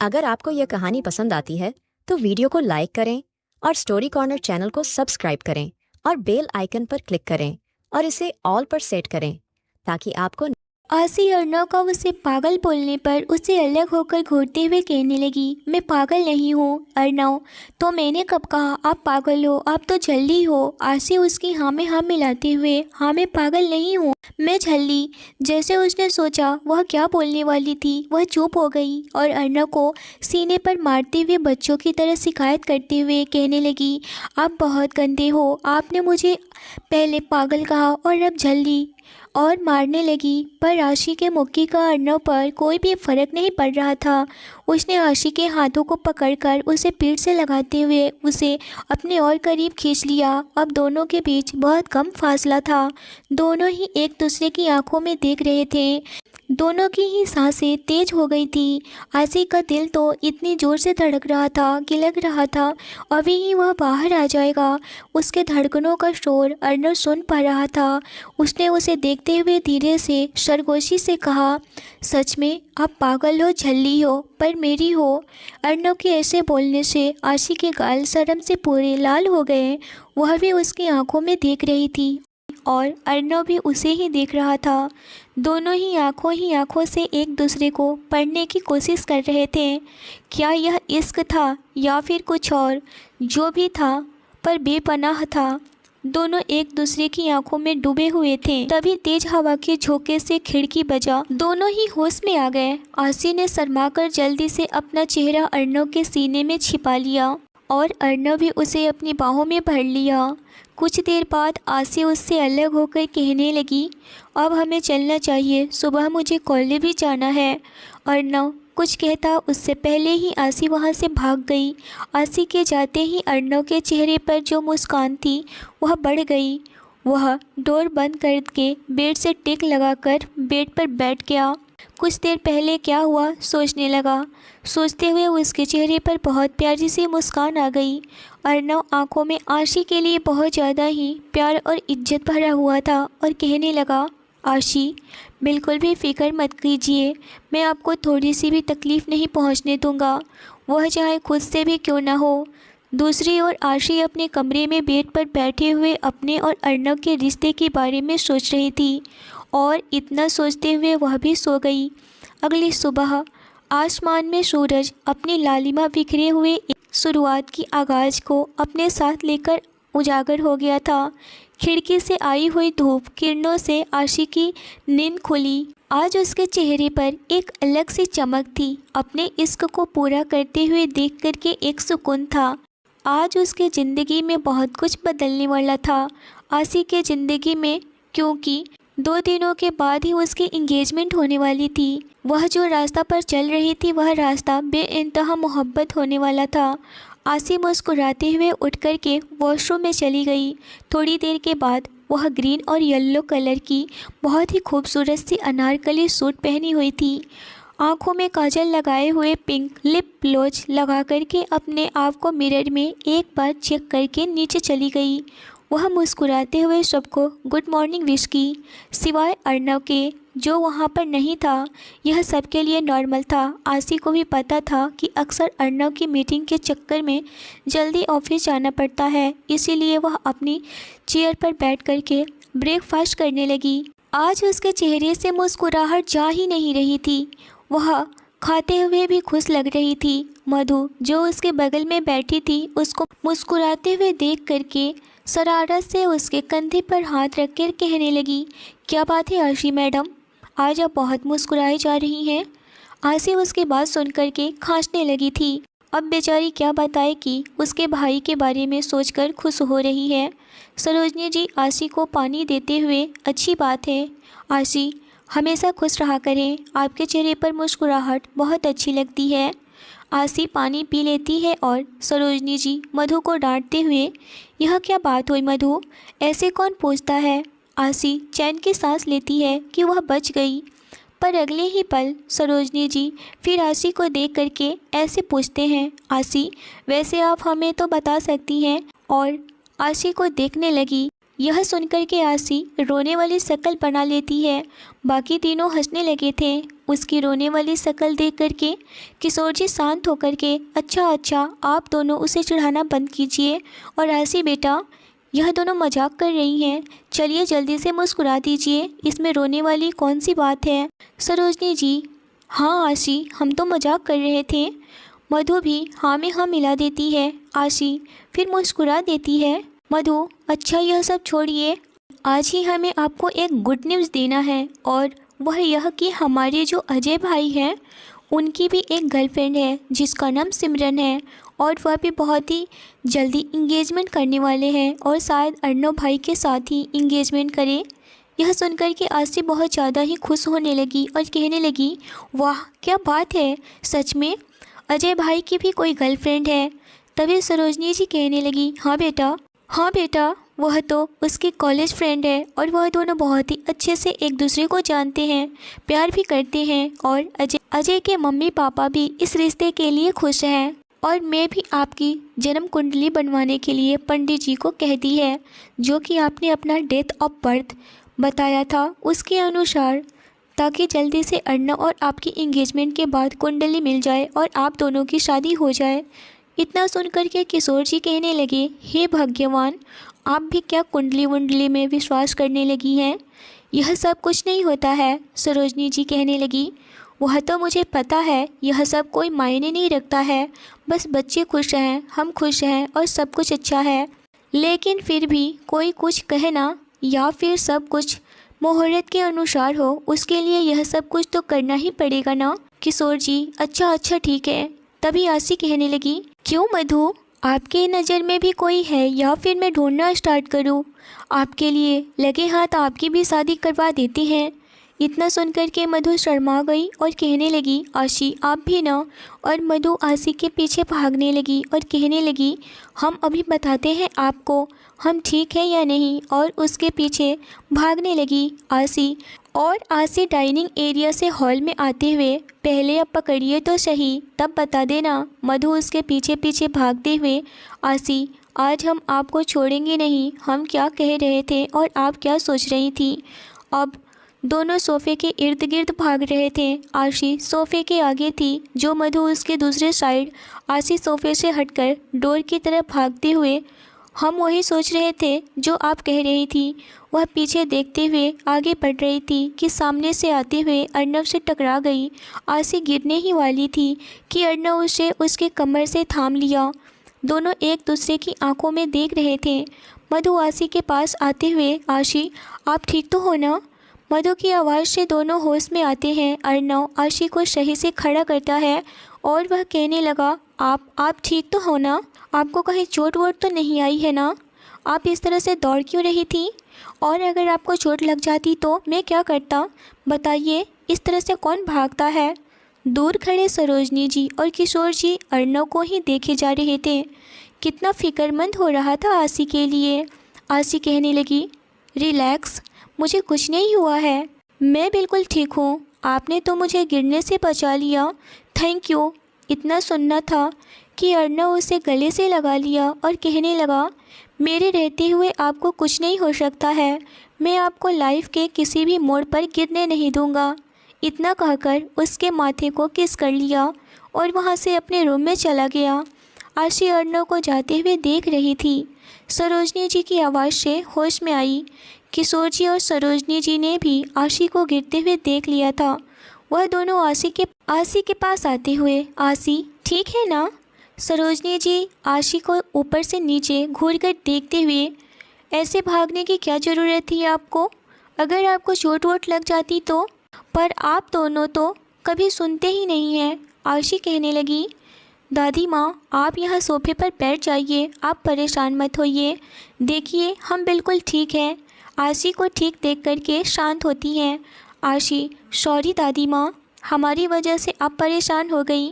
अगर आपको यह कहानी पसंद आती है तो वीडियो को लाइक करें और स्टोरी कॉर्नर चैनल को सब्सक्राइब करें और बेल आइकन पर क्लिक करें और इसे ऑल पर सेट करें ताकि आपको। आसी अर्नव का उसे पागल बोलने पर उसे अलग होकर घूरते हुए कहने लगी, मैं पागल नहीं हूँ अर्नव। तो मैंने कब कहा आप पागल हो, आप तो झल्ली हो। आसी उसकी हाँ में हाँ मिलाते हुए, हाँ मैं पागल नहीं हूँ, मैं झल्ली। जैसे उसने सोचा वह क्या बोलने वाली थी, वह चुप हो गई और अर्नव को सीने पर मारते हुए बच्चों की तरह शिकायत करते हुए कहने लगी, आप बहुत गंदे हो, आपने मुझे पहले पागल कहा और अब झल्ली, और मारने लगी। पर आशी के मुक्की का अर्नव पर कोई भी फर्क नहीं पड़ रहा था। उसने आशी के हाथों को पकड़कर उसे पीठ से लगाते हुए उसे अपने और करीब खींच लिया। अब दोनों के बीच बहुत कम फासला था। दोनों ही एक दूसरे की आंखों में देख रहे थे। दोनों की ही सांसें तेज हो गई थी। आशी का दिल तो इतनी ज़ोर से धड़क रहा था कि लग रहा था अभी ही वह बाहर आ जाएगा। उसके धड़कनों का शोर अर्नव सुन पा रहा था। उसने उसे देखते हुए धीरे से सरगोशी से कहा, सच में आप पागल हो, झल्ली हो, पर मेरी हो। अर्नव के ऐसे बोलने से आशी के गाल शर्म से पूरे लाल हो गए। वह भी उसकी आंखों में देख रही थी और अर्नव भी उसे ही देख रहा था। दोनों ही आंखों से एक दूसरे को पढ़ने की कोशिश कर रहे थे। क्या यह इश्क था या फिर कुछ और? जो भी था पर बेपनाह था। दोनों एक दूसरे की आंखों में डूबे हुए थे। तभी तेज हवा के झोंके से खिड़की बजा। दोनों ही होश में आ गए। आशी ने शर्माकर जल्दी से अपना चेहरा अर्नव के सीने में छिपा लिया और अर्नव भी उसे अपनी बाहों में भर लिया। कुछ देर बाद आशी उससे अलग होकर कहने लगी, अब हमें चलना चाहिए, सुबह मुझे कॉलेज भी जाना है। अर्नव कुछ कहता उससे पहले ही आशी वहाँ से भाग गई। आशी के जाते ही अर्नव के चेहरे पर जो मुस्कान थी वह बढ़ गई। वह डोर बंद करके बेड से टिक लगाकर बेड पर बैठ गया। कुछ देर पहले क्या हुआ सोचने लगा। सोचते हुए उसके चेहरे पर बहुत प्यारी सी मुस्कान आ गई। अर्नव आंखों में आशी के लिए बहुत ज़्यादा ही प्यार और इज्जत भरा हुआ था और कहने लगा, आशी बिल्कुल भी फ़िक्र मत कीजिए, मैं आपको थोड़ी सी भी तकलीफ़ नहीं पहुंचने दूंगा, वह चाहे खुद से भी क्यों ना हो। दूसरी ओर आशी अपने कमरे में बेड पर बैठे हुए अपने और अर्नव के रिश्ते के बारे में सोच रही थी और इतना सोचते हुए वह भी सो गई। अगली सुबह आसमान में सूरज अपनी लालिमा बिखरे हुए शुरुआत की आगाज़ को अपने साथ लेकर उजागर हो गया था। खिड़की से आई हुई धूप किरणों से आशी की नींद खुली। आज उसके चेहरे पर एक अलग सी चमक थी। अपने इश्क को पूरा करते हुए देख कर के एक सुकून था। आज उसके ज़िंदगी में बहुत कुछ बदलने वाला था, आशी के ज़िंदगी में, क्योंकि 2 दिनों के बाद ही उसकी इंगेजमेंट होने वाली थी। वह जो रास्ता पर चल रही थी वह रास्ता बेइंतहा मोहब्बत होने वाला था। आशी मुस्कुराते हुए उठ कर के वॉशरूम में चली गई। थोड़ी देर के बाद वह ग्रीन और येलो कलर की बहुत ही खूबसूरत सी अनारकली सूट पहनी हुई थी। आंखों में काजल लगाए हुए पिंक लिप ग्लोज लगा करके अपने आप को मिरर में एक बार चेक करके नीचे चली गई। वह मुस्कुराते हुए सबको गुड मॉर्निंग विश की, सिवाय अर्नव के जो वहाँ पर नहीं था। यह सबके लिए नॉर्मल था। आशी को भी पता था कि अक्सर अर्नव की मीटिंग के चक्कर में जल्दी ऑफिस जाना पड़ता है, इसीलिए वह अपनी चेयर पर बैठ करके ब्रेकफास्ट करने लगी। आज उसके चेहरे से मुस्कुराहट जा ही नहीं रही थी। वह खाते हुए भी खुश लग रही थी। मधु जो उसके बगल में बैठी थी उसको मुस्कुराते हुए देख करके शरारत से उसके कंधे पर हाथ रखकर कहने लगी, क्या बात है आशी मैडम, आज आप बहुत मुस्कुराई जा रही हैं। आशी उसकी बात सुन कर के खांसने लगी थी। अब बेचारी क्या बताए कि उसके भाई के बारे में सोचकर खुश हो रही है। सरोजनी जी आशी को पानी देते हुए, अच्छी बात है आशी, हमेशा खुश रहा करें, आपके चेहरे पर मुस्कुराहट बहुत अच्छी लगती है। आशी पानी पी लेती है और सरोजनी जी मधु को डांटते हुए, यह क्या बात हुई मधु, ऐसे कौन पूछता है। आशी चैन की सांस लेती है कि वह बच गई, पर अगले ही पल सरोजनी जी फिर आशी को देख करके ऐसे पूछते हैं, आशी वैसे आप हमें तो बता सकती हैं, और आशी को देखने लगी। यह सुनकर के आशी रोने वाली शक्ल बना लेती है। बाकी तीनों हंसने लगे थे उसकी रोने वाली शक्ल देख करके। किशोर जी शांत होकर के, अच्छा आप दोनों उसे चिढ़ाना बंद कीजिए, और आशी बेटा यह दोनों मजाक कर रही हैं, चलिए जल्दी से मुस्कुरा दीजिए, इसमें रोने वाली कौन सी बात है। सरोजनी जी, हाँ आशी हम तो मजाक कर रहे थे। मधु भी हाँ में हाँ मिला देती है। आशी फिर मुस्कुरा देती है। मधु, अच्छा यह सब छोड़िए, आज ही हमें आपको एक गुड न्यूज़ देना है, और वह यह कि हमारे जो अजय भाई हैं उनकी भी एक गर्लफ्रेंड है जिसका नाम सिमरन है, और वह भी बहुत ही जल्दी इंगेजमेंट करने वाले हैं, और शायद अर्नव भाई के साथ ही इंगेजमेंट करें। यह सुनकर के आरसी बहुत ज़्यादा ही खुश होने लगी और कहने लगी, वाह क्या बात है, सच में अजय भाई की भी कोई गर्लफ्रेंड है। तभी सरोजनी जी कहने लगी, हाँ बेटा, वह तो उसकी कॉलेज फ्रेंड है और वह दोनों बहुत ही अच्छे से एक दूसरे को जानते हैं, प्यार भी करते हैं और अजय के मम्मी पापा भी इस रिश्ते के लिए खुश हैं। और मैं भी आपकी जन्म कुंडली बनवाने के लिए पंडित जी को कह दी है, जो कि आपने अपना डेट ऑफ बर्थ बताया था उसके अनुसार, ताकि जल्दी से अर्णव और आपकी एंगेजमेंट के बाद कुंडली मिल जाए और आप दोनों की शादी हो जाए। इतना सुनकर के किशोर जी कहने लगे, हे भगवान, आप भी क्या कुंडली वुंडली में विश्वास करने लगी हैं? यह सब कुछ नहीं होता है। सरोजनी जी कहने लगी, वह तो मुझे पता है, यह सब कोई मायने नहीं रखता है, बस बच्चे खुश हैं, हम खुश हैं और सब कुछ अच्छा है। लेकिन फिर भी कोई कुछ कहना या फिर सब कुछ मुहूर्त के अनुसार हो, उसके लिए यह सब कुछ तो करना ही पड़ेगा ना। किशोर जी, अच्छा ठीक है। तभी आरसी कहने लगी, क्यों मधु, आपके नज़र में भी कोई है या फिर मैं ढूंढना स्टार्ट करूं? आपके लिए लगे हाथ आपकी भी शादी करवा देती हैं। इतना सुनकर के मधु शर्मा गई और कहने लगी, आशी आप भी ना। और मधु आशी के पीछे भागने लगी और कहने लगी, हम अभी बताते हैं आपको हम ठीक है या नहीं। और उसके पीछे भागने लगी आशी। और आशी डाइनिंग एरिया से हॉल में आते हुए, पहले अब पकड़िए तो सही, तब बता देना। मधु उसके पीछे पीछे भागते हुए, आशी आज हम आपको छोड़ेंगे नहीं, हम क्या कह रहे थे और आप क्या सोच रही थी। अब दोनों सोफ़े के इर्द गिर्द भाग रहे थे। आशी सोफ़े के आगे थी, जो मधु उसके दूसरे साइड। आशी सोफ़े से हटकर डोर की तरफ भागते हुए, हम वही सोच रहे थे जो आप कह रही थी। वह पीछे देखते हुए आगे बढ़ रही थी कि सामने से आते हुए अर्णव से टकरा गई। आशी गिरने ही वाली थी कि अर्णव उसे उसके कमर से थाम लिया। दोनों एक दूसरे की आंखों में देख रहे थे। मधु आशी के पास आते हुए, आशी आप ठीक तो हो ना? मधु की आवाज़ से दोनों होश में आते हैं। अर्णव आशी को सही से खड़ा करता है और वह कहने लगा, आप ठीक तो हो ना? आपको कहीं चोट वोट तो नहीं आई है ना? आप इस तरह से दौड़ क्यों रही थी? और अगर आपको चोट लग जाती तो मैं क्या करता? बताइए, इस तरह से कौन भागता है? दूर खड़े सरोजनी जी और किशोर जी अर्णव को ही देखे जा रहे थे। कितना फिक्रमंद हो रहा था आशी के लिए। आशी कहने लगी, रिलैक्स, मुझे कुछ नहीं हुआ है, मैं बिल्कुल ठीक हूँ। आपने तो मुझे गिरने से बचा लिया, थैंक यू। इतना सुनना था कि अर्णव उसे गले से लगा लिया और कहने लगा, मेरे रहते हुए आपको कुछ नहीं हो सकता है, मैं आपको लाइफ के किसी भी मोड़ पर गिरने नहीं दूंगा। इतना कहकर उसके माथे को किस कर लिया और वहाँ से अपने रूम में चला गया। आशी अर्णव को जाते हुए देख रही थी। सरोजनी जी की आवाज़ से होश में आई। किशोर जी और सरोजनी जी ने भी आशी को गिरते हुए देख लिया था। वह दोनों आशी के पास आते हुए, आशी ठीक है ना? सरोजनी जी आशी को ऊपर से नीचे घूरकर देखते हुए, ऐसे भागने की क्या ज़रूरत थी आपको? अगर आपको चोट वोट लग जाती तो? पर आप दोनों तो कभी सुनते ही नहीं हैं। आशी कहने लगी, दादी माँ आप यहाँ सोफे पर बैठ जाइए, आप परेशान मत होइए, देखिए हम बिल्कुल ठीक हैं। आशी को ठीक देख करके शांत होती हैं। आशी, सॉरी दादी माँ, हमारी वजह से आप परेशान हो गई।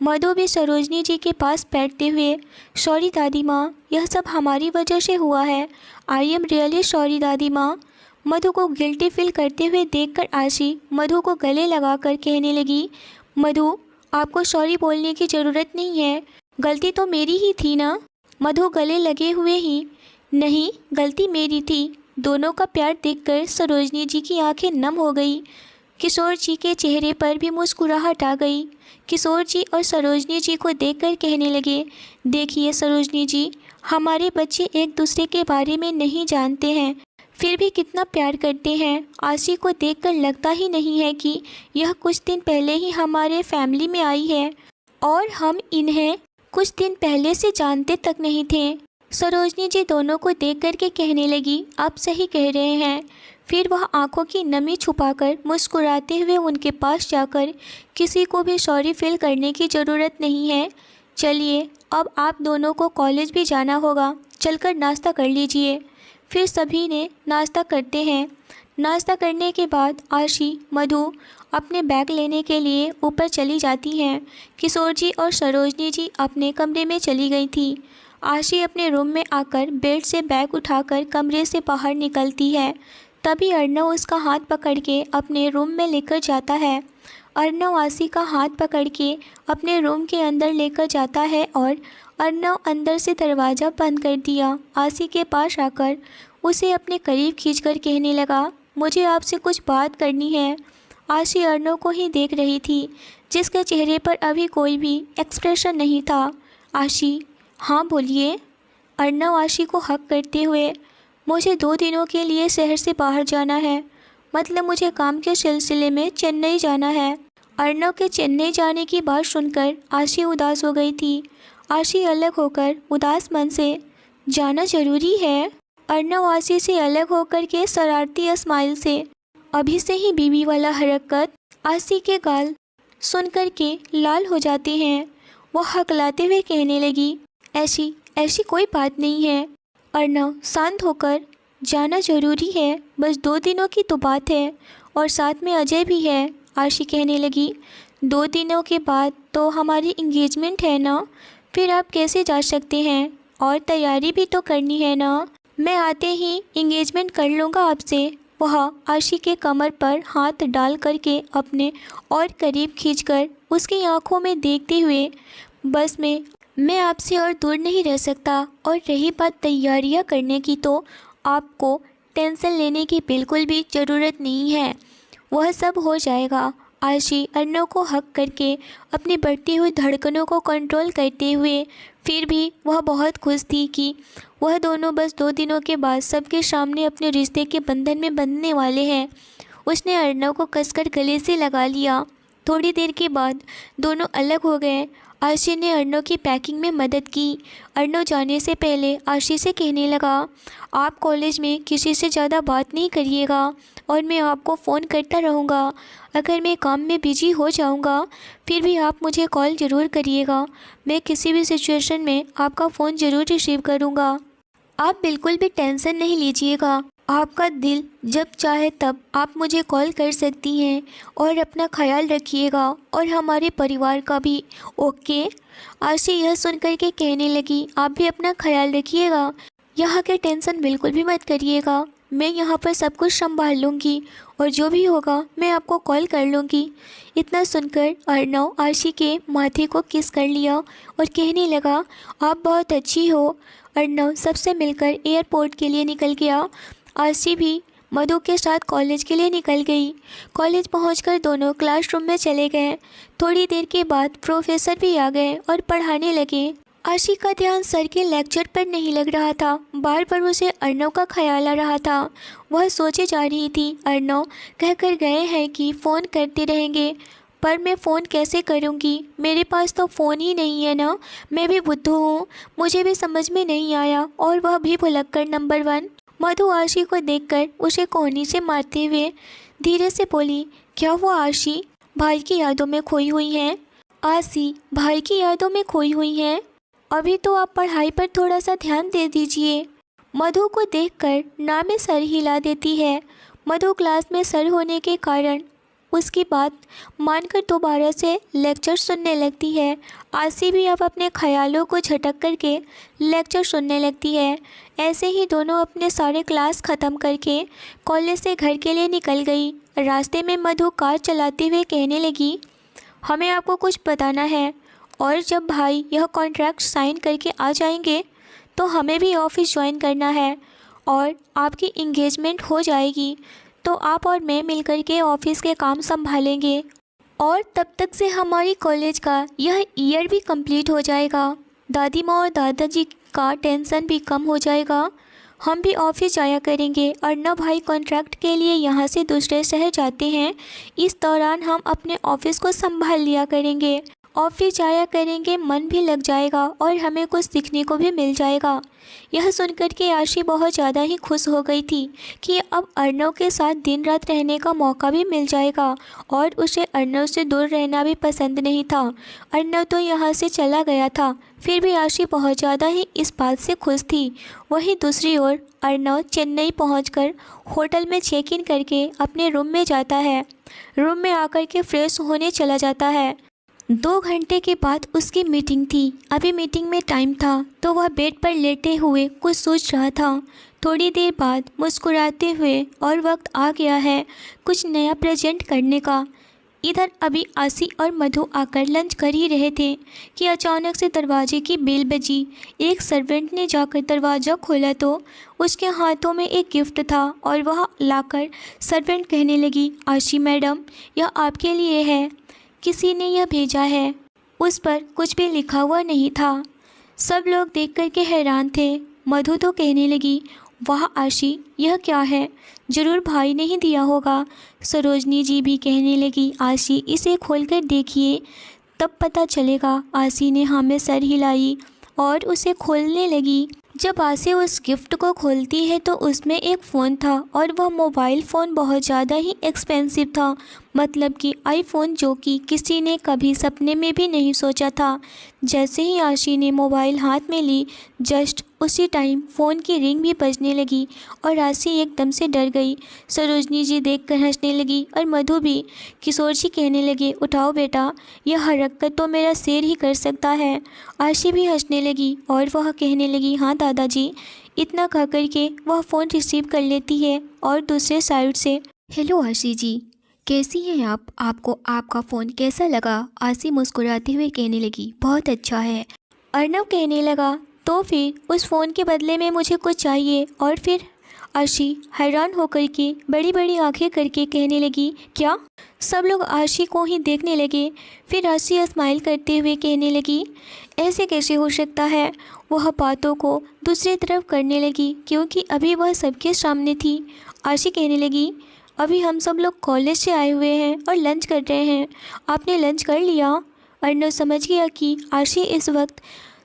मधु भी सरोजनी जी के पास बैठते हुए, सॉरी दादी माँ, यह सब हमारी वजह से हुआ है, आई एम रियली सॉरी दादी माँ। मधु को गिल्टी फील करते हुए देखकर आशी मधु को गले लगाकर कहने लगी, मधु आपको सॉरी बोलने की ज़रूरत नहीं है, गलती तो मेरी ही थी ना। मधु गले लगे हुए ही, नहीं गलती मेरी थी। दोनों का प्यार देखकर सरोजनी जी की आंखें नम हो गई। किशोर जी के चेहरे पर भी मुस्कुराहट आ गई। किशोर जी और सरोजनी जी को देखकर कहने लगे, देखिए सरोजनी जी, हमारे बच्चे एक दूसरे के बारे में नहीं जानते हैं, फिर भी कितना प्यार करते हैं। आशी को देखकर लगता ही नहीं है कि यह कुछ दिन पहले ही हमारे फैमिली में आई है और हम इन्हें कुछ दिन पहले से जानते तक नहीं थे। सरोजनी जी दोनों को देख कर के कहने लगी, आप सही कह रहे हैं। फिर वह आंखों की नमी छुपाकर मुस्कुराते हुए उनके पास जाकर, किसी को भी सॉरी फील करने की ज़रूरत नहीं है, चलिए अब आप दोनों को कॉलेज भी जाना होगा, चलकर नाश्ता कर लीजिए। फिर सभी ने नाश्ता करते हैं। नाश्ता करने के बाद आशी, मधु अपने बैग लेने के लिए ऊपर चली जाती हैं। किशोर जी और सरोजनी जी अपने कमरे में चली गई थी। आशी अपने रूम में आकर बेड से बैग उठाकर कमरे से बाहर निकलती है। तभी अर्नव उसका हाथ पकड़ के अपने रूम में लेकर जाता है। अर्नव आशी का हाथ पकड़ के अपने रूम के अंदर लेकर जाता है और अर्नव अंदर से दरवाज़ा बंद कर दिया। आशी के पास आकर उसे अपने करीब खींचकर कहने लगा, मुझे आपसे कुछ बात करनी है। आशी अर्नव को ही देख रही थी, जिसके चेहरे पर अभी कोई भी एक्सप्रेशन नहीं था। आशी, हाँ बोलिए। अर्नव आशी को हक करते हुए, मुझे 2 दिनों के लिए शहर से बाहर जाना है, मतलब मुझे काम के सिलसिले में चेन्नई जाना है। अर्नव के चेन्नई जाने की बात सुनकर आशी उदास हो गई थी। आशी अलग होकर उदास मन से, जाना जरूरी है। अर्नव आशी से अलग होकर के शरारती स्माइल से, अभी से ही बीवी वाला हरकत। आशी के गाल सुनकर के लाल हो जाते हैं। वह हकलाते हुए कहने लगी, ऐसी कोई बात नहीं है। अर्नव शांत होकर, जाना ज़रूरी है, बस 2 दिनों की तो बात है, और साथ में अजय भी है। आशी कहने लगी, 2 दिनों के बाद तो हमारी इंगेजमेंट है ना, फिर आप कैसे जा सकते हैं, और तैयारी भी तो करनी है ना। मैं आते ही इंगेजमेंट कर लूँगा आपसे। वह आशी के कमर पर हाथ डाल करके अपने और करीब खींचकर उसकी आंखों में देखते हुए, बस मैं आपसे और दूर नहीं रह सकता, और रही बात तैयारियां करने की, तो आपको टेंशन लेने की बिल्कुल भी ज़रूरत नहीं है, वह सब हो जाएगा। आशी अर्नव को हक करके अपनी बढ़ती हुई धड़कनों को कंट्रोल करते हुए, फिर भी वह बहुत खुश थी कि वह दोनों बस 2 दिनों के बाद सबके सामने अपने रिश्ते के बंधन में बंधने वाले हैं। उसने अर्नव को कसकर गले से लगा लिया। थोड़ी देर के बाद दोनों अलग हो गए। आशी ने अर्नव की पैकिंग में मदद की। अर्नव जाने से पहले आशी से कहने लगा, आप कॉलेज में किसी से ज़्यादा बात नहीं करिएगा, और मैं आपको फ़ोन करता रहूँगा। अगर मैं काम में बिजी हो जाऊँगा, फिर भी आप मुझे कॉल ज़रूर करिएगा। मैं किसी भी सिचुएशन में आपका फ़ोन ज़रूर रिसीव करूँगा। आप बिल्कुल भी टेंशन नहीं लीजिएगा। आपका दिल जब चाहे तब आप मुझे कॉल कर सकती हैं, और अपना ख्याल रखिएगा, और हमारे परिवार का भी। ओके। आशी यह सुनकर के कहने लगी, आप भी अपना ख्याल रखिएगा, यहाँ के टेंशन बिल्कुल भी मत करिएगा। मैं यहाँ पर सब कुछ संभाल लूँगी, और जो भी होगा मैं आपको कॉल कर लूँगी। इतना सुनकर अर्नव आशी के माथे को किस कर लिया और कहने लगा, आप बहुत अच्छी हो। अर्नव सबसे मिलकर एयरपोर्ट के लिए निकल गया। आशी भी मधु के साथ कॉलेज के लिए निकल गई। कॉलेज पहुंचकर दोनों क्लासरूम में चले गए। थोड़ी देर के बाद प्रोफेसर भी आ गए और पढ़ाने लगे। आशी का ध्यान सर के लेक्चर पर नहीं लग रहा था, बार बार उसे अर्नव का ख्याल आ रहा था। वह सोचे जा रही थी, अर्नव कहकर गए हैं कि फ़ोन करते रहेंगे, पर मैं फ़ोन कैसे करूँगी, मेरे पास तो फ़ोन ही नहीं है ना। मैं भी बुद्धू हूँ, मुझे भी समझ में नहीं आया, और वह भी भुलक्कड़ नंबर 1। मधु आशी को देखकर उसे कोहनी से मारते हुए धीरे से बोली, क्या हुआ आशी, भाई की यादों में खोई हुई हैं? आशी भाई की यादों में खोई हुई हैं? अभी तो आप पढ़ाई पर थोड़ा सा ध्यान दे दीजिए। मधु को देखकर ना में सर हिला देती है। मधु क्लास में सर होने के कारण उसकी बात मानकर दोबारा से लेक्चर सुनने लगती है। आशी भी अब अपने ख्यालों को झटक करके लेक्चर सुनने लगती है। ऐसे ही दोनों अपने सारे क्लास ख़त्म करके कॉलेज से घर के लिए निकल गई। रास्ते में मधु कार चलाते हुए कहने लगी, हमें आपको कुछ बताना है, और जब भाई यह कॉन्ट्रैक्ट साइन करके आ जाएंगे तो हमें भी ऑफिस ज्वाइन करना है, और आपकी इंगेजमेंट हो जाएगी तो आप और मैं मिलकर के ऑफिस के काम संभालेंगे, और तब तक से हमारी कॉलेज का यह ईयर भी कंप्लीट हो जाएगा। दादी माँ और दादाजी का टेंशन भी कम हो जाएगा। हम भी ऑफिस जाया करेंगे, और न भाई कॉन्ट्रैक्ट के लिए यहाँ से दूसरे शहर जाते हैं, इस दौरान हम अपने ऑफिस को संभाल लिया करेंगे। ऑफिस जाया करेंगे, मन भी लग जाएगा और हमें कुछ सीखने को भी मिल जाएगा। यह सुनकर के आशी बहुत ज़्यादा ही खुश हो गई थी कि अब अर्नव के साथ दिन रात रहने का मौका भी मिल जाएगा और उसे अर्नव से दूर रहना भी पसंद नहीं था। अर्नव तो यहाँ से चला गया था, फिर भी आशी बहुत ज़्यादा ही इस बात से खुश थी। वहीं दूसरी ओर अर्नव चेन्नई पहुंचकर होटल में चेक इन करके अपने रूम में जाता है। रूम में आकर के फ्रेश होने चला जाता है। 2 घंटे के बाद उसकी मीटिंग थी। अभी मीटिंग में टाइम था तो वह बेड पर लेटे हुए कुछ सोच रहा था। थोड़ी देर बाद मुस्कुराते हुए और वक्त आ गया है कुछ नया प्रेजेंट करने का। इधर अभी आसी और मधु आकर लंच कर ही रहे थे कि अचानक से दरवाजे की बेल बजी। एक सर्वेंट ने जाकर दरवाज़ा खोला तो उसके हाथों में एक गिफ्ट था और वह लाकर सर्वेंट कहने लगी, आशी मैडम, यह आपके लिए है, किसी ने यह भेजा है। उस पर कुछ भी लिखा हुआ नहीं था। सब लोग देख कर के हैरान थे। मधु तो कहने लगी, वाह आशी, यह क्या है, ज़रूर भाई ने ही दिया होगा। सरोजनी जी भी कहने लगी, आशी इसे खोलकर देखिए, तब पता चलेगा। आशी ने हाँ में सर हिलाई और उसे खोलने लगी। जब आशी उस गिफ्ट को खोलती है तो उसमें एक फ़ोन था और वह मोबाइल फ़ोन बहुत ज़्यादा ही एक्सपेंसिव था, मतलब कि आईफोन, जो कि किसी ने कभी सपने में भी नहीं सोचा था। जैसे ही आशी ने मोबाइल हाथ में ली, जस्ट उसी टाइम फ़ोन की रिंग भी बजने लगी और आशी एकदम से डर गई। सरोजनी जी देखकर हंसने लगी और मधु भी। किशोर जी कहने लगे, उठाओ बेटा, यह हरकत तो मेरा शेर ही कर सकता है। आशी भी हंसने लगी और वह कहने लगी, हाँ दादाजी। इतना कह कर के वह फ़ोन रिसीव कर लेती है और दूसरे साइड से, हेलो आशी जी, कैसी हैं आप? आपको आपका फ़ोन कैसा लगा? आशी मुस्कुराते हुए कहने लगी, बहुत अच्छा है। अर्नव कहने लगा, तो फिर उस फ़ोन के बदले में मुझे कुछ चाहिए। और फिर आशी हैरान होकर के बड़ी बड़ी आंखें करके कहने लगी, क्या? सब लोग आशी को ही देखने लगे। फिर आशी स्माइल करते हुए कहने लगी, ऐसे कैसे हो सकता है। वह बातों को दूसरी तरफ करने लगी क्योंकि अभी वह सबके सामने थी। आशी कहने लगी, अभी हम सब लोग कॉलेज से आए हुए हैं और लंच कर रहे हैं, आपने लंच कर लिया? अर्नव समझ गया कि आशी इस वक्त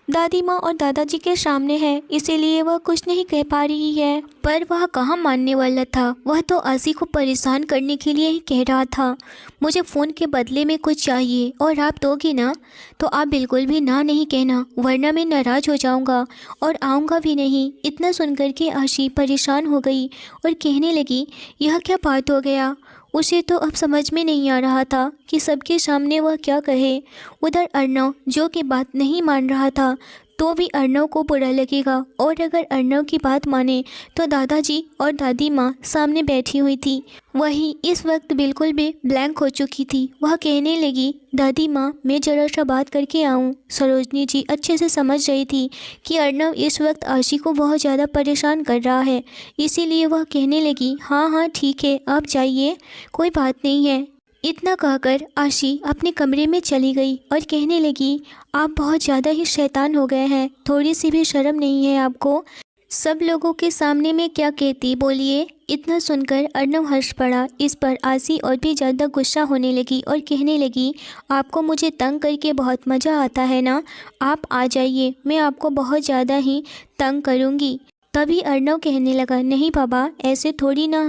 दादी माँ और दादाजी के सामने है, इसीलिए वह कुछ नहीं कह पा रही है। पर वह कहाँ मानने वाला था, वह तो आशी को परेशान करने के लिए ही कह रहा था, मुझे फ़ोन के बदले में कुछ चाहिए और आप दोगी ना? तो आप बिल्कुल भी ना नहीं कहना, वरना मैं नाराज़ हो जाऊँगा और आऊँगा भी नहीं। इतना सुनकर के आशी परेशान हो गई और कहने लगी, यह क्या बात हो गया। उसे तो अब समझ में नहीं आ रहा था कि सबके सामने वह क्या कहे। उधर अर्नव, जो कि बात नहीं मान रहा था, तो भी अर्नव को बुरा लगेगा और अगर अर्नव की बात माने तो दादाजी और दादी माँ सामने बैठी हुई थी, वही इस वक्त बिल्कुल भी ब्लैंक हो चुकी थी। वह कहने लगी, दादी माँ, मैं ज़रा सा बात करके आऊँ। सरोजनी जी अच्छे से समझ रही थी कि अर्नव इस वक्त आशी को बहुत ज़्यादा परेशान कर रहा है, इसीलिए वह कहने लगी, हाँ हाँ ठीक है, आप जाइए, कोई बात नहीं है। इतना कहकर आशी अपने कमरे में चली गई और कहने लगी, आप बहुत ज़्यादा ही शैतान हो गए हैं, थोड़ी सी भी शर्म नहीं है आपको। सब लोगों के सामने में क्या कहती, बोलिए। इतना सुनकर अर्नव हंस पड़ा। इस पर आशी और भी ज़्यादा गुस्सा होने लगी और कहने लगी, आपको मुझे तंग करके बहुत मज़ा आता है ना, आप आ जाइए, मैं आपको बहुत ज़्यादा ही तंग करूँगी। तभी अर्नव कहने लगा, नहीं बाबा, ऐसे थोड़ी ना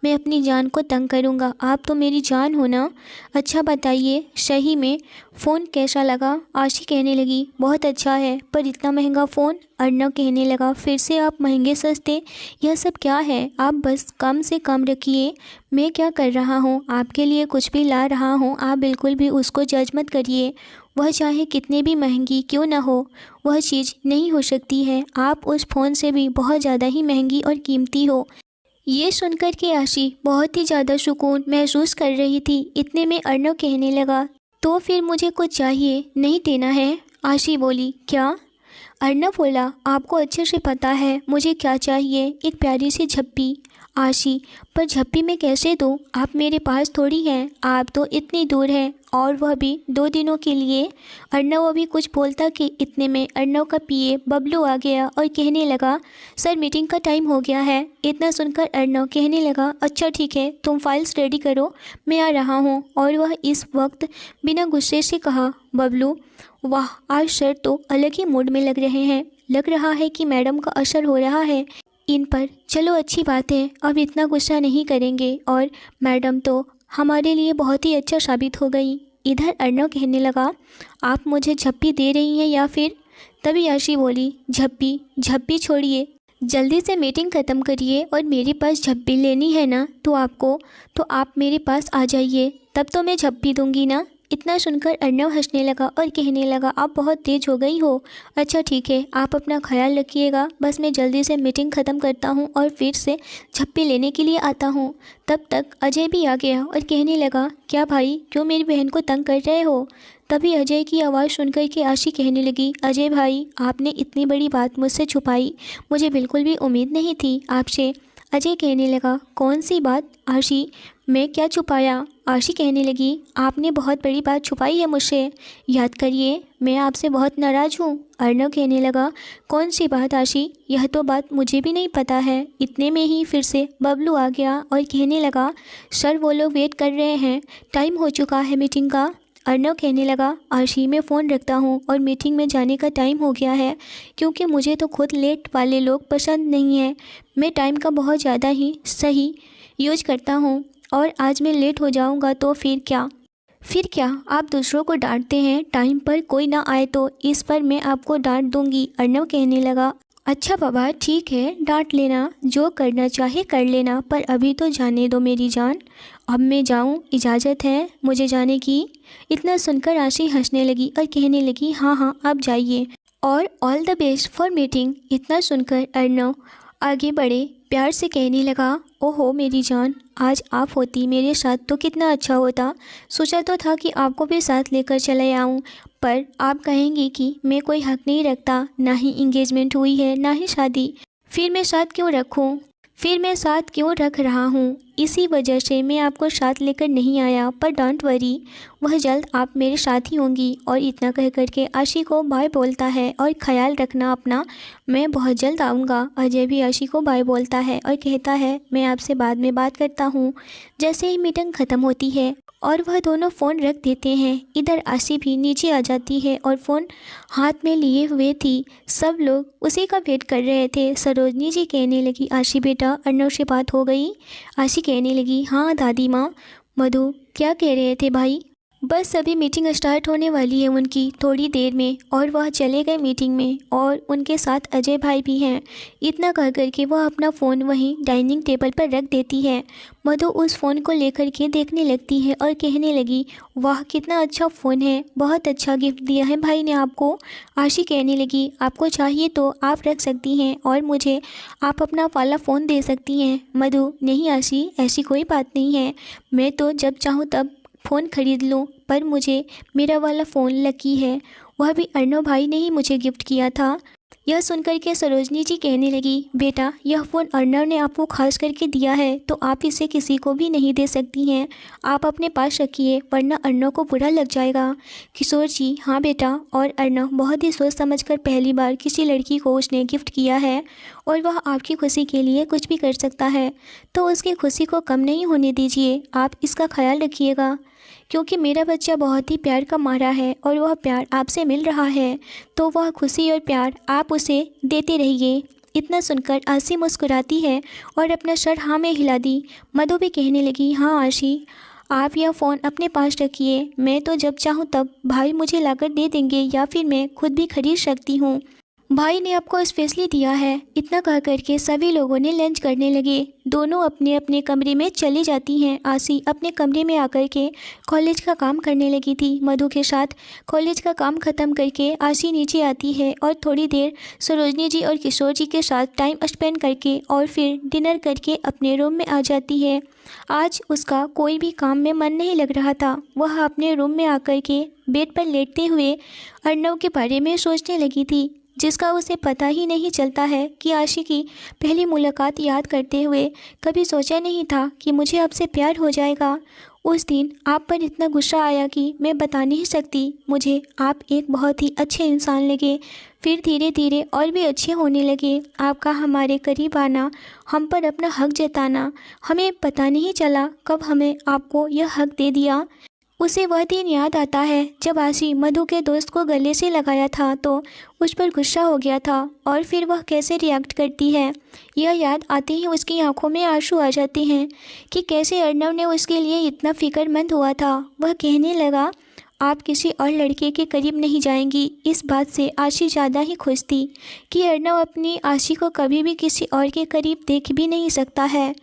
मैं अपनी जान को तंग करूँगा, आप तो मेरी जान हो ना। अच्छा बताइए, सही में फ़ोन कैसा लगा? आशी कहने लगी, बहुत अच्छा है, पर इतना महंगा फ़ोन। अर्नव कहने लगा, फिर से आप महंगे सस्ते, यह सब क्या है, आप बस कम से कम रखिए। मैं क्या कर रहा हूँ, आपके लिए कुछ भी ला रहा हूँ, आप बिल्कुल भी उसको जज मत करिए। वह चाहे कितने भी महंगी क्यों ना हो, वह चीज़ नहीं हो सकती है। आप उस फ़ोन से भी बहुत ज़्यादा ही महंगी और कीमती हो। ये सुनकर के आशी बहुत ही ज़्यादा सुकून महसूस कर रही थी। इतने में अर्नव कहने लगा, तो फिर मुझे कुछ चाहिए, नहीं देना है? आशी बोली, क्या? अर्नव बोला, आपको अच्छे से पता है मुझे क्या चाहिए, एक प्यारी सी झप्पी। आशी, पर झप्पी मैं कैसे दूँ? आप मेरे पास थोड़ी हैं, आप तो इतनी दूर हैं, और वह भी 2 दिनों के लिए। अर्नव अभी कुछ बोलता कि इतने में अर्नव का पीए बबलू आ गया और कहने लगा, सर मीटिंग का टाइम हो गया है। इतना सुनकर अर्नव कहने लगा, अच्छा ठीक है, तुम फाइल्स रेडी करो, मैं आ रहा हूँ। और वह इस वक्त बिना गुस्से से कहा, बबलू वाह, आज सर तो अलग ही मूड में लग रहे हैं। लग रहा है कि मैडम का असर हो रहा है इन पर। चलो अच्छी बात है, अब इतना गुस्सा नहीं करेंगे, और मैडम तो हमारे लिए बहुत ही अच्छा साबित हो गई। इधर अर्नव कहने लगा, आप मुझे झप्पी दे रही हैं या फिर? तभी आशी बोली, झप्पी झप्पी छोड़िए, जल्दी से मीटिंग ख़त्म करिए, और मेरे पास झप्पी लेनी है ना तो आप मेरे पास आ जाइए, तब तो मैं झप्पी दूंगी ना। इतना सुनकर अर्नव हंसने लगा और कहने लगा, आप बहुत तेज हो गई हो। अच्छा ठीक है, आप अपना ख्याल रखिएगा, बस मैं जल्दी से मीटिंग ख़त्म करता हूँ और फिर से झप्पी लेने के लिए आता हूँ। तब तक अजय भी आ गया और कहने लगा, क्या भाई, क्यों मेरी बहन को तंग कर रहे हो? तभी अजय की आवाज़ सुनकर के आशी कहने लगी, अजय भाई, आपने इतनी बड़ी बात मुझसे छुपाई, मुझे बिल्कुल भी उम्मीद नहीं थी आपसे। अजय कहने लगा, कौन सी बात आशी, मैं क्या छुपाया? आशी कहने लगी, आपने बहुत बड़ी बात छुपाई है मुझसे, याद करिए, मैं आपसे बहुत नाराज़ हूँ। अर्नव कहने लगा, कौन सी बात आशी, यह तो बात मुझे भी नहीं पता है। इतने में ही फिर से बबलू आ गया और कहने लगा, सर वो लोग वेट कर रहे हैं, टाइम हो चुका है मीटिंग का। अर्नव कहने लगा, आशी मैं फ़ोन रखता हूँ और मीटिंग में जाने का टाइम हो गया है, क्योंकि मुझे तो खुद लेट वाले लोग पसंद नहीं हैं। मैं टाइम का बहुत ज़्यादा ही सही यूज करता हूँ, और आज मैं लेट हो जाऊँगा तो फिर क्या आप दूसरों को डांटते हैं, टाइम पर कोई ना आए तो इस पर मैं आपको डांट दूँगी। अर्नव कहने लगा, अच्छा बाबा ठीक है, डांट लेना, जो करना चाहे कर लेना, पर अभी तो जाने दो मेरी जान। अब मैं जाऊँ, इजाज़त है मुझे जाने की? इतना सुनकर आशी हंसने लगी और कहने लगी, हाँ हाँ आप जाइए, और all the best for meeting. इतना सुनकर अर्नव आगे बढ़े, प्यार से कहने लगा, ओहो मेरी जान, आज आप होती मेरे साथ तो कितना अच्छा होता। सोचा तो था कि आपको भी साथ लेकर चले आऊँ, पर आप कहेंगी कि मैं कोई हक नहीं रखता, ना ही इंगेजमेंट हुई है ना ही शादी, फिर मैं साथ क्यों रख रहा हूँ। इसी वजह से मैं आपको साथ लेकर नहीं आया, पर डोंट वरी, वह जल्द आप मेरे साथ ही होंगी। और इतना कह करके आशी को बाय बोलता है, और ख्याल रखना अपना, मैं बहुत जल्द आऊँगा। अजय भी आशी को बाय बोलता है और कहता है, मैं आपसे बाद में बात करता हूँ। जैसे ही मीटिंग ख़त्म होती है और वह दोनों फ़ोन रख देते हैं, इधर आशी भी नीचे आ जाती है और फ़ोन हाथ में लिए हुए थी। सब लोग उसी का वेट कर रहे थे। सरोजनी जी कहने लगी, आशी बेटा, अर्नव से बात हो गई? आशी कहने लगी, हाँ दादी माँ। मधु, क्या कह रहे थे भाई? बस अभी मीटिंग स्टार्ट होने वाली है उनकी थोड़ी देर में, और वह चले गए मीटिंग में, और उनके साथ अजय भाई भी हैं। इतना कह करके वह अपना फ़ोन वहीं डाइनिंग टेबल पर रख देती है। मधु उस फ़ोन को लेकर के देखने लगती है और कहने लगी, वाह कितना अच्छा फ़ोन है, बहुत अच्छा गिफ्ट दिया है भाई ने आपको। आशी कहने लगी, आपको चाहिए तो आप रख सकती हैं, और मुझे आप अपना वाला फ़ोन दे सकती हैं। मधु, नहीं आशी, ऐसी कोई बात नहीं है, मैं तो जब चाहूँ तब फ़ोन ख़रीद लूँ, पर मुझे मेरा वाला फ़ोन लकी है, वह भी अर्नव भाई ने ही मुझे गिफ्ट किया था। यह सुनकर के सरोजनी जी कहने लगी, बेटा यह फ़ोन अर्नव ने आपको खास करके दिया है, तो आप इसे किसी को भी नहीं दे सकती हैं, आप अपने पास रखिए, वरना अर्नव को बुरा लग जाएगा। किशोर जी, हाँ बेटा, और अर्नव बहुत ही सोच समझकर पहली बार किसी लड़की को उसने गिफ्ट किया है, और वह आपकी खुशी के लिए कुछ भी कर सकता है, तो उसकी खुशी को कम नहीं होने दीजिए, आप इसका ख्याल रखिएगा, क्योंकि मेरा बच्चा बहुत ही प्यार का मारा है और वह प्यार आपसे मिल रहा है, तो वह खुशी और प्यार आप उसे देते रहिए। इतना सुनकर आशी मुस्कुराती है और अपना सर हाँ में हिला दी। मधु भी कहने लगी, हाँ आशी, आप यह फ़ोन अपने पास रखिए, मैं तो जब चाहूँ तब भाई मुझे लाकर दे देंगे, या फिर मैं खुद भी खरीद सकती हूँ, भाई ने आपको स्पेशली दिया है। इतना कह करके सभी लोगों ने लंच करने लगे। दोनों अपने अपने कमरे में चली जाती हैं। आशी अपने कमरे में आकर के कॉलेज का काम करने लगी थी। मधु के साथ कॉलेज का काम ख़त्म करके आशी नीचे आती है और थोड़ी देर सरोजनी जी और किशोर जी के साथ टाइम स्पेंड करके और फिर डिनर करके अपने रूम में आ जाती है। आज उसका कोई भी काम में मन नहीं लग रहा था। वह अपने रूम में आकर के बेड पर लेटते हुए अर्नव के बारे में सोचने लगी थी। जिसका उसे पता ही नहीं चलता है कि आशी की पहली मुलाकात याद करते हुए कभी सोचा नहीं था कि मुझे आपसे प्यार हो जाएगा। उस दिन आप पर इतना गुस्सा आया कि मैं बता नहीं सकती। मुझे आप एक बहुत ही अच्छे इंसान लगे, फिर धीरे धीरे और भी अच्छे होने लगे। आपका हमारे करीब आना, हम पर अपना हक जताना, हमें पता नहीं चला कब हमें आपको यह हक दे दिया। उसे वह दिन याद आता है जब आशी मधु के दोस्त को गले से लगाया था तो उस पर गुस्सा हो गया था और फिर वह कैसे रिएक्ट करती है। यह याद आते ही उसकी आंखों में आंसू आ जाते हैं कि कैसे अर्नव ने उसके लिए इतना फिक्रमंद हुआ था। वह कहने लगा, आप किसी और लड़के के करीब नहीं जाएंगी। इस बात से आशी ज़्यादा ही खुश थी कि अर्नव अपनी आशी को कभी भी किसी और के करीब देख भी नहीं सकता है।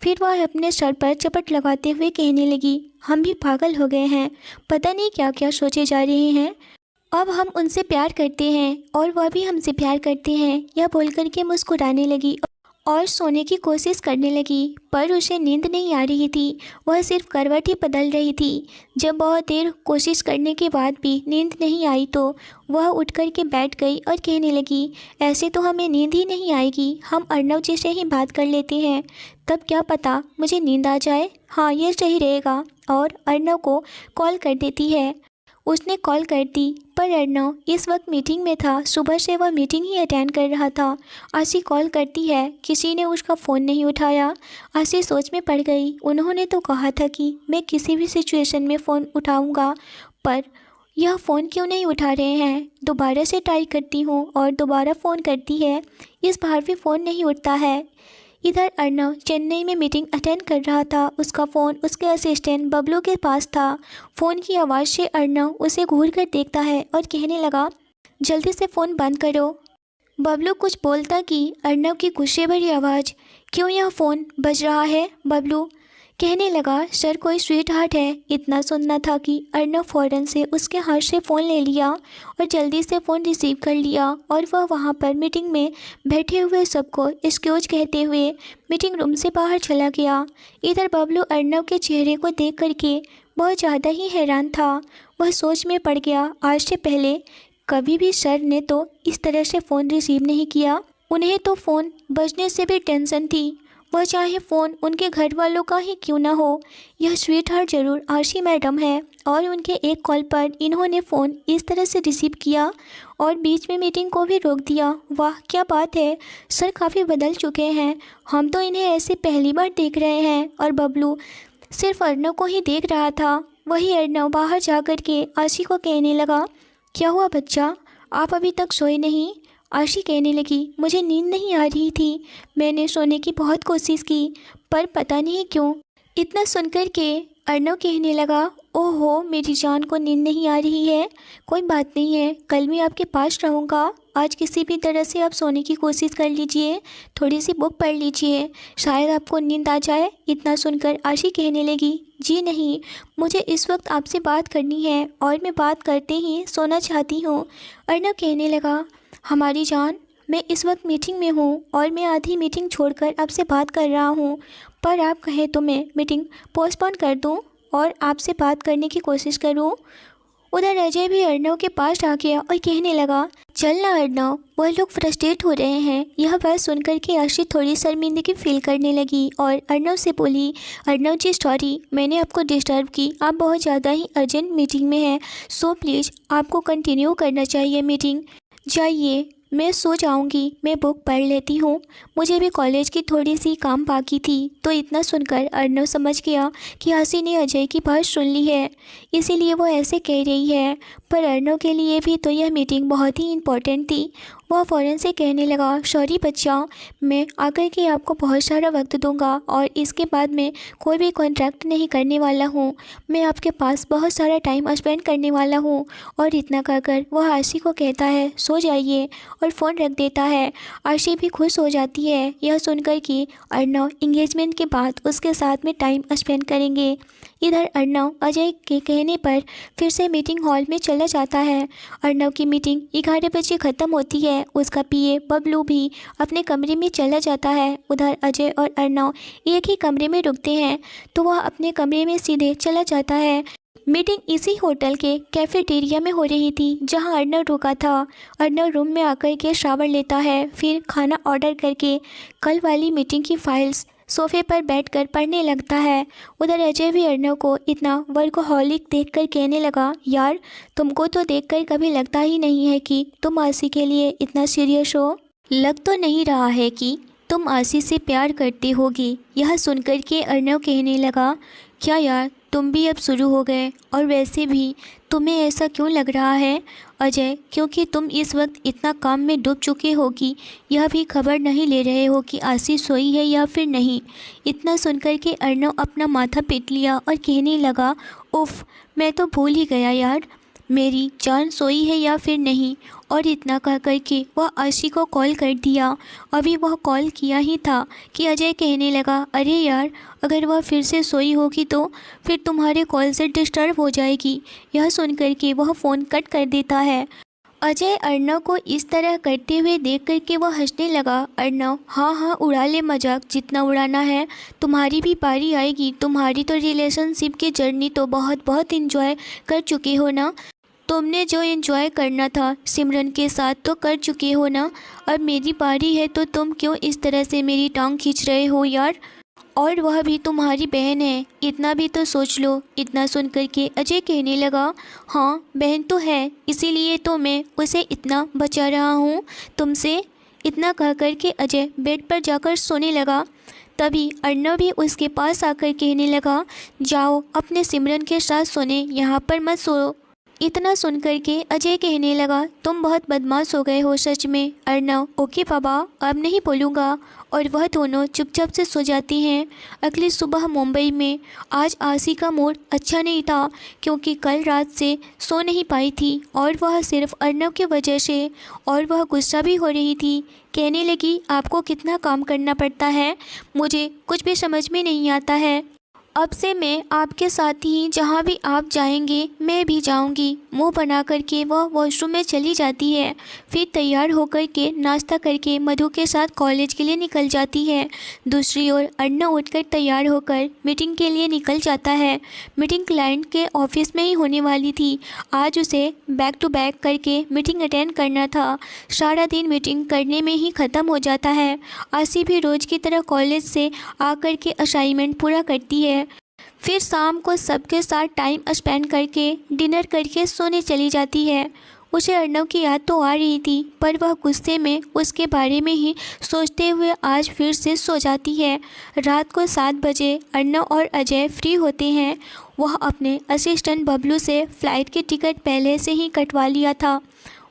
फिर वह अपने सर पर चपट लगाते हुए कहने लगी, हम भी पागल हो गए हैं, पता नहीं क्या क्या सोचे जा रहे हैं। अब हम उनसे प्यार करते हैं और वह भी हमसे प्यार करते हैं। यह बोलकर के मुस्कुराने लगी और सोने की कोशिश करने लगी, पर उसे नींद नहीं आ रही थी। वह सिर्फ करवट ही बदल रही थी। जब बहुत देर कोशिश करने के बाद भी नींद नहीं आई तो वह उठ कर के बैठ गई और कहने लगी, ऐसे तो हमें नींद ही नहीं आएगी, हम अर्नव जी से ही बात कर लेते हैं, तब क्या पता मुझे नींद आ जाए। हाँ, यह सही रहेगा। और अर्नव को कॉल कर देती है। उसने कॉल कर दी, पर अर्नव इस वक्त मीटिंग में था। सुबह से वह मीटिंग ही अटेंड कर रहा था। आशी कॉल करती है, किसी ने उसका फ़ोन नहीं उठाया। आशी सोच में पड़ गई। उन्होंने तो कहा था कि मैं किसी भी सिचुएशन में फ़ोन उठाऊंगा, पर यह फ़ोन क्यों नहीं उठा रहे हैं। दोबारा से ट्राई करती हूँ और दोबारा फ़ोन करती है, इस बार भी फ़ोन नहीं उठता है। इधर अर्नव चेन्नई में मीटिंग अटेंड कर रहा था। उसका फ़ोन उसके असिस्टेंट बबलू के पास था। फ़ोन की आवाज़ से अर्नव उसे घूर कर देखता है और कहने लगा, जल्दी से फ़ोन बंद करो। बबलू कुछ बोलता कि अर्नव की गुस्से भरी आवाज़, क्यों यह फ़ोन बज रहा है। बबलू कहने लगा, सर कोई स्वीट हार्ट है। इतना सुनना था कि अर्नव फ़ौरन से उसके हाथ से फ़ोन ले लिया और जल्दी से फ़ोन रिसीव कर लिया और वह वहाँ पर मीटिंग में बैठे हुए सबको एक्सक्यूज कहते हुए मीटिंग रूम से बाहर चला गया। इधर बबलू अर्नव के चेहरे को देख करके बहुत ज़्यादा ही हैरान था। वह सोच में पड़ गया, आज से पहले कभी भी सर ने तो इस तरह से फ़ोन रिसीव नहीं किया। उन्हें तो फ़ोन बजने से भी टेंशन थी, वह चाहे फ़ोन उनके घर वालों का ही क्यों ना हो। यह स्वीट हार्ट ज़रूर आशी मैडम है और उनके एक कॉल पर इन्होंने फ़ोन इस तरह से रिसीव किया और बीच में मीटिंग को भी रोक दिया। वाह क्या बात है, सर काफ़ी बदल चुके हैं, हम तो इन्हें ऐसे पहली बार देख रहे हैं। और बबलू सिर्फ अर्नव को ही देख रहा था। वही अर्नव बाहर जा कर के आशी को कहने लगा, क्या हुआ बच्चा, आप अभी तक सोए नहीं। आशी कहने लगी, मुझे नींद नहीं आ रही थी, मैंने सोने की बहुत कोशिश की पर पता नहीं क्यों। इतना सुनकर के अर्नव कहने लगा, ओहो मेरी जान को नींद नहीं आ रही है, कोई बात नहीं है, कल मैं आपके पास रहूँगा। आज किसी भी तरह से आप सोने की कोशिश कर लीजिए, थोड़ी सी बुक पढ़ लीजिए, शायद आपको नींद आ जाए। इतना सुनकर आशी कहने लगी, जी नहीं, मुझे इस वक्त आपसे बात करनी है और मैं बात करते ही सोना चाहती हूँ। अर्नव कहने लगा, हमारी जान, मैं इस वक्त मीटिंग में हूँ और मैं आधी मीटिंग छोड़कर आपसे बात कर रहा हूँ, पर आप कहें तो मैं मीटिंग पोस्टपोन कर दूँ और आपसे बात करने की कोशिश करूँ। उधर अजय भी अर्नव के पास आ गया और कहने लगा, चल ना अर्नव, वह लोग फ्रस्ट्रेट हो रहे हैं। यह बात सुनकर के आशी थोड़ी शर्मिंदगी फील करने लगी और अर्नव से बोली, अर्नव जी सॉरी, मैंने आपको डिस्टर्ब की, आप बहुत ज़्यादा ही अर्जेंट मीटिंग में हैं, सो प्लीज़ आपको कंटिन्यू करना चाहिए मीटिंग। जाइए, मैं सो जाऊंगी, मैं बुक पढ़ लेती हूँ, मुझे भी कॉलेज की थोड़ी सी काम बाकी थी। तो इतना सुनकर अर्नव समझ गया कि आशी ने अजय की बात सुन ली है, इसीलिए वो ऐसे कह रही है। पर अर्नव के लिए भी तो यह मीटिंग बहुत ही इम्पोर्टेंट थी। वह फ़ौरन से कहने लगा, सॉरी बच्चा, मैं आकर के आपको बहुत सारा वक्त दूंगा और इसके बाद मैं कोई भी कॉन्ट्रैक्ट नहीं करने वाला हूँ, मैं आपके पास बहुत सारा टाइम स्पेंड करने वाला हूँ। और इतना कहकर वह आशी को कहता है, सो जाइए, और फ़ोन रख देता है। आशी भी खुश हो जाती है यह सुनकर कि अर्नव इंगेजमेंट के बाद उसके साथ में टाइम स्पेंड करेंगे। इधर अर्नव अजय के कहने पर फिर से मीटिंग हॉल में चला जाता है। अर्नव की मीटिंग 11 बजे ख़त्म होती है। उसका पीए बबलू भी अपने कमरे में चला जाता है। उधर अजय और अर्नव एक ही कमरे में रुकते हैं तो वह अपने कमरे में सीधे चला जाता है। मीटिंग इसी होटल के कैफेटेरिया में हो रही थी जहां अर्नव रुका था। अर्नव रूम में आकर के शावर लेता है, फिर खाना ऑर्डर करके कल वाली मीटिंग की फाइल्स सोफे पर बैठकर पढ़ने लगता है। उधर अजय भी अर्नव को इतना वर्कोहॉलिक देखकर कहने लगा, यार तुमको तो देखकर कभी लगता ही नहीं है कि तुम आशी के लिए इतना सीरियस हो। लग तो नहीं रहा है कि तुम आशी से प्यार करती होगी। यह सुनकर के अर्नव कहने लगा, क्या यार तुम भी अब शुरू हो गए, और वैसे भी तुम्हें ऐसा क्यों लग रहा है अजय, क्योंकि तुम इस वक्त इतना काम में डूब चुके हो कि यह भी खबर नहीं ले रहे हो कि आशी सोई है या फिर नहीं। इतना सुनकर के अर्नव अपना माथा पीट लिया और कहने लगा, उफ मैं तो भूल ही गया यार, मेरी जान सोई है या फिर नहीं। और इतना कह कर के वह आशी को कॉल कर दिया। अभी वह कॉल किया ही था कि अजय कहने लगा, अरे यार अगर वह फिर से सोई होगी तो फिर तुम्हारे कॉल से डिस्टर्ब हो जाएगी। यह सुनकर के वह फ़ोन कट कर देता है। अजय अर्नव को इस तरह करते हुए देख कर के वह हंसने लगा। अर्नव, हाँ हाँ उड़ा ले मजाक, जितना उड़ाना है, तुम्हारी भी बारी आएगी। तुम्हारी तो रिलेशनशिप की जर्नी तो बहुत बहुत इन्जॉय कर चुके हो ना। तुमने जो एंजॉय करना था सिमरन के साथ तो कर चुके हो ना। अब मेरी बारी है तो तुम क्यों इस तरह से मेरी टांग खींच रहे हो यार, और वह भी तुम्हारी बहन है, इतना भी तो सोच लो। इतना सुन कर के अजय कहने लगा, हाँ बहन तो है, इसीलिए तो मैं उसे इतना बचा रहा हूँ तुमसे। इतना कह कर के अजय बेड पर जाकर सोने लगा। तभी अर्नव भी उसके पास आकर कहने लगा, जाओ अपने सिमरन के साथ सोने, यहाँ पर मत सो। इतना सुनकर के अजय कहने लगा, तुम बहुत बदमाश हो गए हो सच में। अर्नव, ओके पापा अब नहीं बोलूँगा। और वह दोनों चुपचाप से सो जाती हैं। अगली सुबह मुंबई में आज आशी का मूड अच्छा नहीं था, क्योंकि कल रात से सो नहीं पाई थी और वह सिर्फ अर्नव की वजह से, और वह गुस्सा भी हो रही थी। कहने लगी, आपको कितना काम करना पड़ता है, मुझे कुछ भी समझ में नहीं आता है। अब से मैं आपके साथ ही जहाँ भी आप जाएंगे मैं भी जाऊंगी। मुंह बना करके वह वॉशरूम में चली जाती है। फिर तैयार होकर के नाश्ता करके मधु के साथ कॉलेज के लिए निकल जाती है। दूसरी ओर अर्नव उठकर तैयार होकर मीटिंग के लिए निकल जाता है। मीटिंग क्लाइंट के ऑफिस में ही होने वाली थी। आज उसे बैक टू बैक करके मीटिंग अटेंड करना था। सारा दिन मीटिंग करने में ही ख़त्म हो जाता है। आशी भी रोज़ की तरह कॉलेज से आकर के असाइनमेंट पूरा करती है। फिर शाम को सबके साथ टाइम स्पेंड करके डिनर करके सोने चली जाती है। उसे अर्नव की याद तो आ रही थी, पर वह गुस्से में उसके बारे में ही सोचते हुए आज फिर से सो जाती है। रात को 7 बजे अर्नव और अजय फ्री होते हैं। वह अपने असिस्टेंट बबलू से फ़्लाइट की टिकट पहले से ही कटवा लिया था।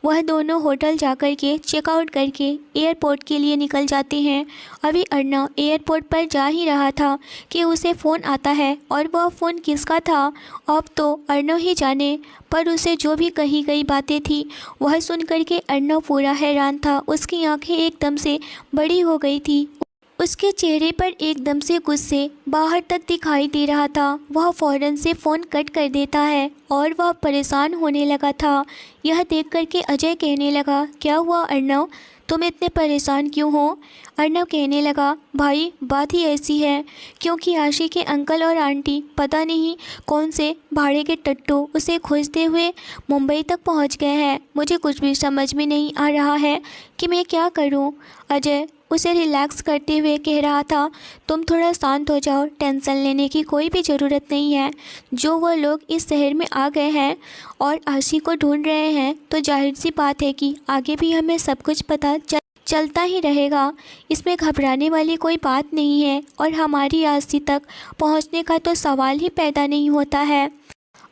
वह दोनों होटल जाकर के चेकआउट करके एयरपोर्ट के लिए निकल जाते हैं। अभी अर्नव एयरपोर्ट पर जा ही रहा था कि उसे फ़ोन आता है, और वह फ़ोन किसका था अब तो अर्नव ही जाने, पर उसे जो भी कही गई बातें थी वह सुन कर के अर्नव पूरा हैरान था। उसकी आंखें एकदम से बड़ी हो गई थी। उसके चेहरे पर एकदम से गुस्से बाहर तक दिखाई दे रहा था। वह फ़ौरन से फ़ोन कट कर देता है और वह परेशान होने लगा था। यह देख कर के अजय कहने लगा, क्या हुआ अर्नव, तुम इतने परेशान क्यों हो। अर्नव कहने लगा, भाई बात ही ऐसी है, क्योंकि आशी के अंकल और आंटी पता नहीं कौन से भाड़े के टट्टू उसे खोजते हुए मुंबई तक पहुंच गए हैं। मुझे कुछ भी समझ में नहीं आ रहा है कि मैं क्या करूं। अजय उसे रिलैक्स करते हुए कह रहा था, तुम थोड़ा शांत हो जाओ, टेंशन लेने की कोई भी ज़रूरत नहीं है। जो वो लोग इस शहर में आ गए हैं और आशी को ढूंढ रहे हैं, तो जाहिर सी बात है कि आगे भी हमें सब कुछ पता चलता ही रहेगा। इसमें घबराने वाली कोई बात नहीं है, और हमारी आशी तक पहुंचने का तो सवाल ही पैदा नहीं होता है।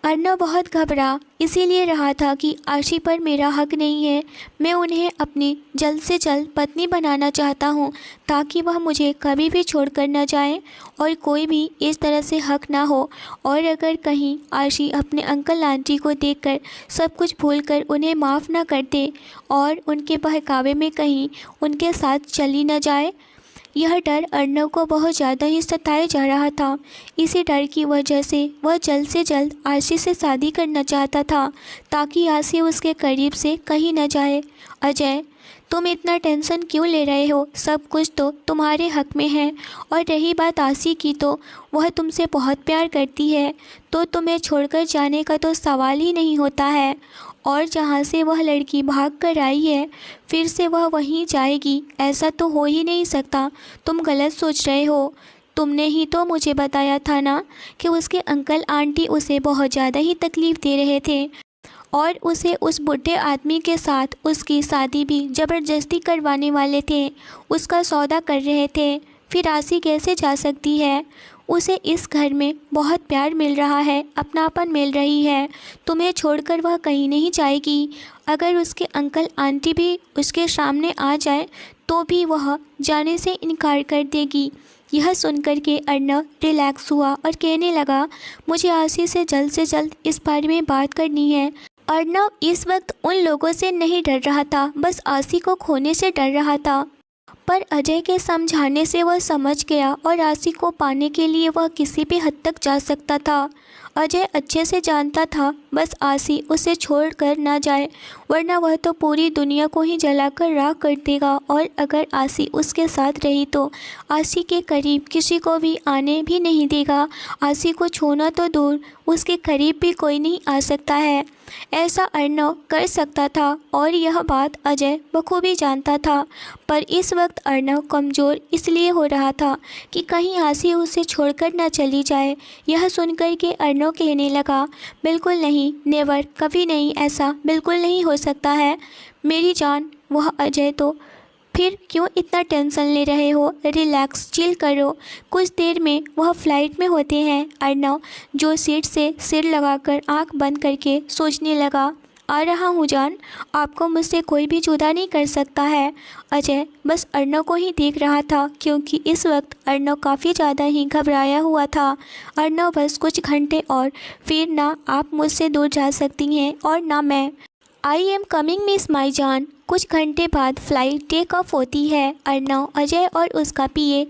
अर्नव बहुत घबरा इसीलिए रहा था कि आशी पर मेरा हक नहीं है। मैं उन्हें अपनी जल्द से जल्द पत्नी बनाना चाहता हूँ, ताकि वह मुझे कभी भी छोड़कर न जाए और कोई भी इस तरह से हक ना हो। और अगर कहीं आशी अपने अंकल आंटी को देखकर सब कुछ भूलकर उन्हें माफ़ ना कर दे और उनके बहकावे में कहीं उनके साथ चली न जाए, यह डर अर्नव को बहुत ज़्यादा ही सताए जा रहा था। इसी डर की वजह से वह जल्द से जल्द आशी से शादी करना चाहता था ताकि आशी उसके करीब से कहीं न जाए। अजय, तुम इतना टेंशन क्यों ले रहे हो? सब कुछ तो तुम्हारे हक में है। और रही बात आशी की, तो वह तुमसे बहुत प्यार करती है, तो तुम्हें छोड़कर जाने का तो सवाल ही नहीं होता है। और जहाँ से वह लड़की भाग कर आई है, फिर से वह वहीं जाएगी, ऐसा तो हो ही नहीं सकता। तुम गलत सोच रहे हो। तुमने ही तो मुझे बताया था ना कि उसके अंकल आंटी उसे बहुत ज़्यादा ही तकलीफ़ दे रहे थे और उसे उस बुढ़े आदमी के साथ उसकी शादी भी ज़बरदस्ती करवाने वाले थे, उसका सौदा कर रहे थे। फिर आशी कैसे जा सकती है? उसे इस घर में बहुत प्यार मिल रहा है, अपनापन मिल रही है। तुम्हें छोड़कर वह कहीं नहीं जाएगी। अगर उसके अंकल आंटी भी उसके सामने आ जाए तो भी वह जाने से इनकार कर देगी। यह सुनकर के अर्नव रिलैक्स हुआ और कहने लगा, मुझे आशी से जल्द इस बारे में बात करनी है। अर्नव इस वक्त उन लोगों से नहीं डर रहा था, बस आशी को खोने से डर रहा था। पर अजय के समझाने से वह समझ गया और आशी को पाने के लिए वह किसी भी हद तक जा सकता था। अजय अच्छे से जानता था बस आशी उसे छोड़कर ना जाए, वरना वह तो पूरी दुनिया को ही जलाकर राख कर देगा। और अगर आशी उसके साथ रही तो आशी के करीब किसी को भी आने भी नहीं देगा। आशी को छूना तो दूर, उसके करीब भी कोई नहीं आ सकता है। ऐसा अर्नव कर सकता था और यह बात अजय बखूबी जानता था। पर इस वक्त अर्नव कमज़ोर इसलिए हो रहा था कि कहीं आशी उसे छोड़कर न चली जाए। यह सुनकर के अर्नव कहने लगा, बिल्कुल नहीं, नेवर, कभी नहीं, ऐसा बिल्कुल नहीं हो सकता है मेरी जान। वह अजय तो फिर क्यों इतना टेंशन ले रहे हो? रिलैक्स, चिल करो। कुछ देर में वह फ्लाइट में होते हैं। अर्नव जो सीट से सिर लगाकर आंख बंद करके सोचने लगा, आ रहा हूँ जान, आपको मुझसे कोई भी जुदा नहीं कर सकता है। अजय बस अर्नव को ही देख रहा था क्योंकि इस वक्त अर्नव काफ़ी ज़्यादा ही घबराया हुआ था। अर्नव, बस कुछ घंटे और फिर ना आप मुझसे दूर जा सकती हैं और ना मैं। I am coming miss my जान। कुछ घंटे बाद फ़्लाइट टेक ऑफ होती है। अर्नव, अजय और उसका पीए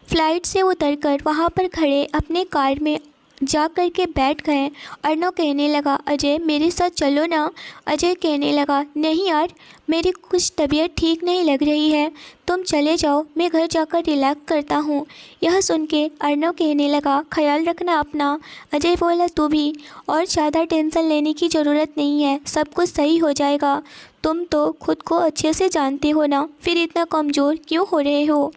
फ्लाइट से उतरकर वहाँ पर खड़े अपने कार में जा कर के बैठ गए। अर्नव कहने लगा, अजय मेरे साथ चलो ना। अजय कहने लगा, नहीं यार, मेरी कुछ तबीयत ठीक नहीं लग रही है, तुम चले जाओ, मैं घर जाकर रिलैक्स करता हूँ। यह सुन के अर्नव कहने लगा, ख्याल रखना अपना। अजय बोला, तू भी, और ज़्यादा टेंशन लेने की ज़रूरत नहीं है, सब कुछ सही हो जाएगा। तुम तो खुद को अच्छे से जानते हो ना, फिर इतना कमज़ोर क्यों हो रहे हो?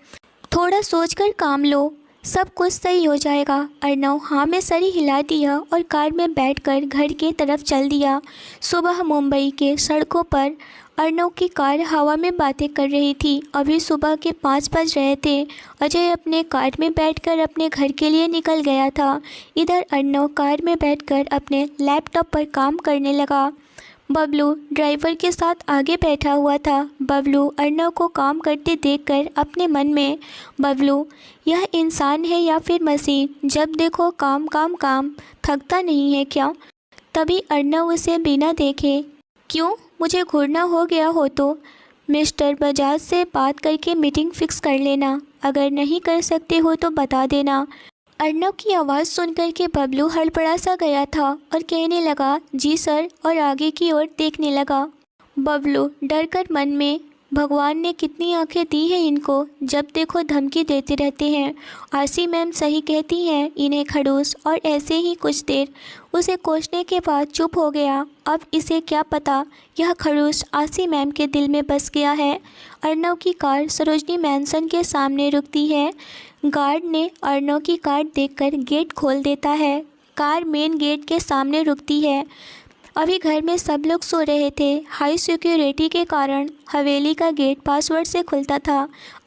थोड़ा सोचकर काम लो, सब कुछ सही हो जाएगा। अर्नव हाँ में सर हिला दिया और कार में बैठकर घर के तरफ चल दिया। सुबह मुंबई के सड़कों पर अर्नव की कार हवा में बातें कर रही थी। अभी सुबह के 5 बज रहे थे। अजय अपने कार में बैठकर अपने घर के लिए निकल गया था। इधर अर्नव कार में बैठकर अपने लैपटॉप पर काम करने लगा। बबलू ड्राइवर के साथ आगे बैठा हुआ था। बबलू अर्नव को काम करते देखकर अपने मन में, बबलू यह इंसान है या फिर मशीन, जब देखो काम काम काम, थकता नहीं है क्या? तभी अर्नव उसे बिना देखे, क्यों, मुझे घूरना हो गया हो तो मिस्टर बजाज से बात करके मीटिंग फिक्स कर लेना, अगर नहीं कर सकते हो तो बता देना। अर्नव की आवाज़ सुनकर के बबलू हड़बड़ा सा गया था और कहने लगा, जी सर, और आगे की ओर देखने लगा। बबलू डर कर मन में, भगवान ने कितनी आंखें दी हैं इनको, जब देखो धमकी देते रहते हैं। आशी मैम सही कहती हैं, इन्हें खड़ूस। और ऐसे ही कुछ देर उसे कोसने के बाद चुप हो गया। अब इसे क्या पता यह खड़ूस आशी मैम के दिल में बस गया है। अर्नव की कार सरोजनी मैंसन के सामने रुकती है। गार्ड ने अर्नव की कार देखकर गेट खोल देता है। कार मेन गेट के सामने रुकती है। अभी घर में सब लोग सो रहे थे। हाई सिक्योरिटी के कारण हवेली का गेट पासवर्ड से खुलता था।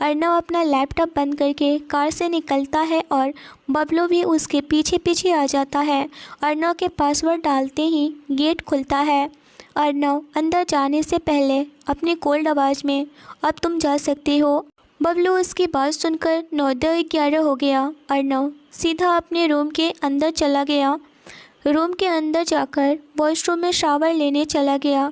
अर्नव अपना लैपटॉप बंद करके कार से निकलता है और बबलू भी उसके पीछे पीछे आ जाता है। अर्नव के पासवर्ड डालते ही गेट खुलता है। अर्नव अंदर जाने से पहले अपनी कोल्ड आवाज़ में, अब तुम जा सकते हो। बबलू उसकी बात सुनकर 9:11 हो गया। अर्नव सीधा अपने रूम के अंदर चला गया। रूम के अंदर जाकर वॉशरूम में शावर लेने चला गया।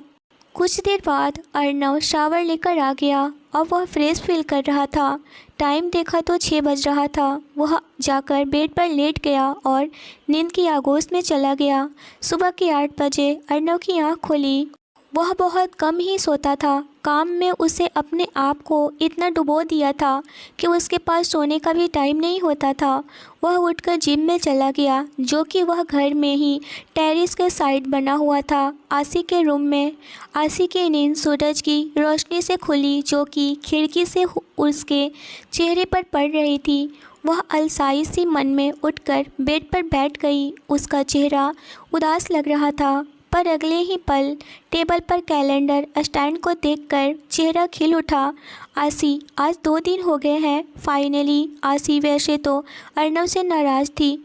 कुछ देर बाद अर्नव शावर लेकर आ गया अब वह फ्रेश फील कर रहा था। टाइम देखा तो 6 बज रहा था। वह जाकर बेड पर लेट गया और नींद की आगोश में चला गया। सुबह के 8 बजे अर्नव की आँख खुली। वह बहुत कम ही सोता था। काम में उसे अपने आप को इतना डुबो दिया था कि उसके पास सोने का भी टाइम नहीं होता था। वह उठकर जिम में चला गया, जो कि वह घर में ही टेरेस के साइड बना हुआ था, आसी के रूम में। आसी की नींद सूरज की रोशनी से खुली, जो कि खिड़की से उसके चेहरे पर पड़ रही थी। वह अलसाई सी मन में उठकर बेड पर बैठ गई। उसका चेहरा उदास लग रहा था, पर अगले ही पल टेबल पर कैलेंडर स्टैंड को देखकर चेहरा खिल उठा। आसी, आज 2 दिन हो गए हैं। फाइनली आसी वैसे तो अर्नव से नाराज़ थी।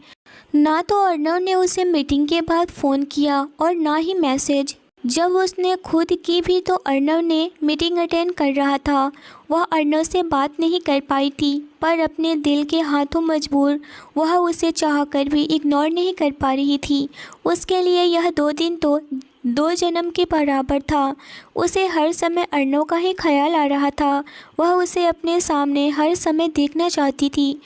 ना तो अर्नव ने उसे मीटिंग के बाद फ़ोन किया और ना ही मैसेज। जब उसने खुद की भी तो अर्नव ने मीटिंग अटेंड कर रहा था। वह अर्नव से बात नहीं कर पाई थी, पर अपने दिल के हाथों मजबूर वह उसे चाहकर भी इग्नोर नहीं कर पा रही थी। उसके लिए यह 2 दिन तो 2 जन्म के बराबर था। उसे हर समय अर्नव का ही ख्याल आ रहा था। वह उसे अपने सामने हर समय देखना चाहती थी।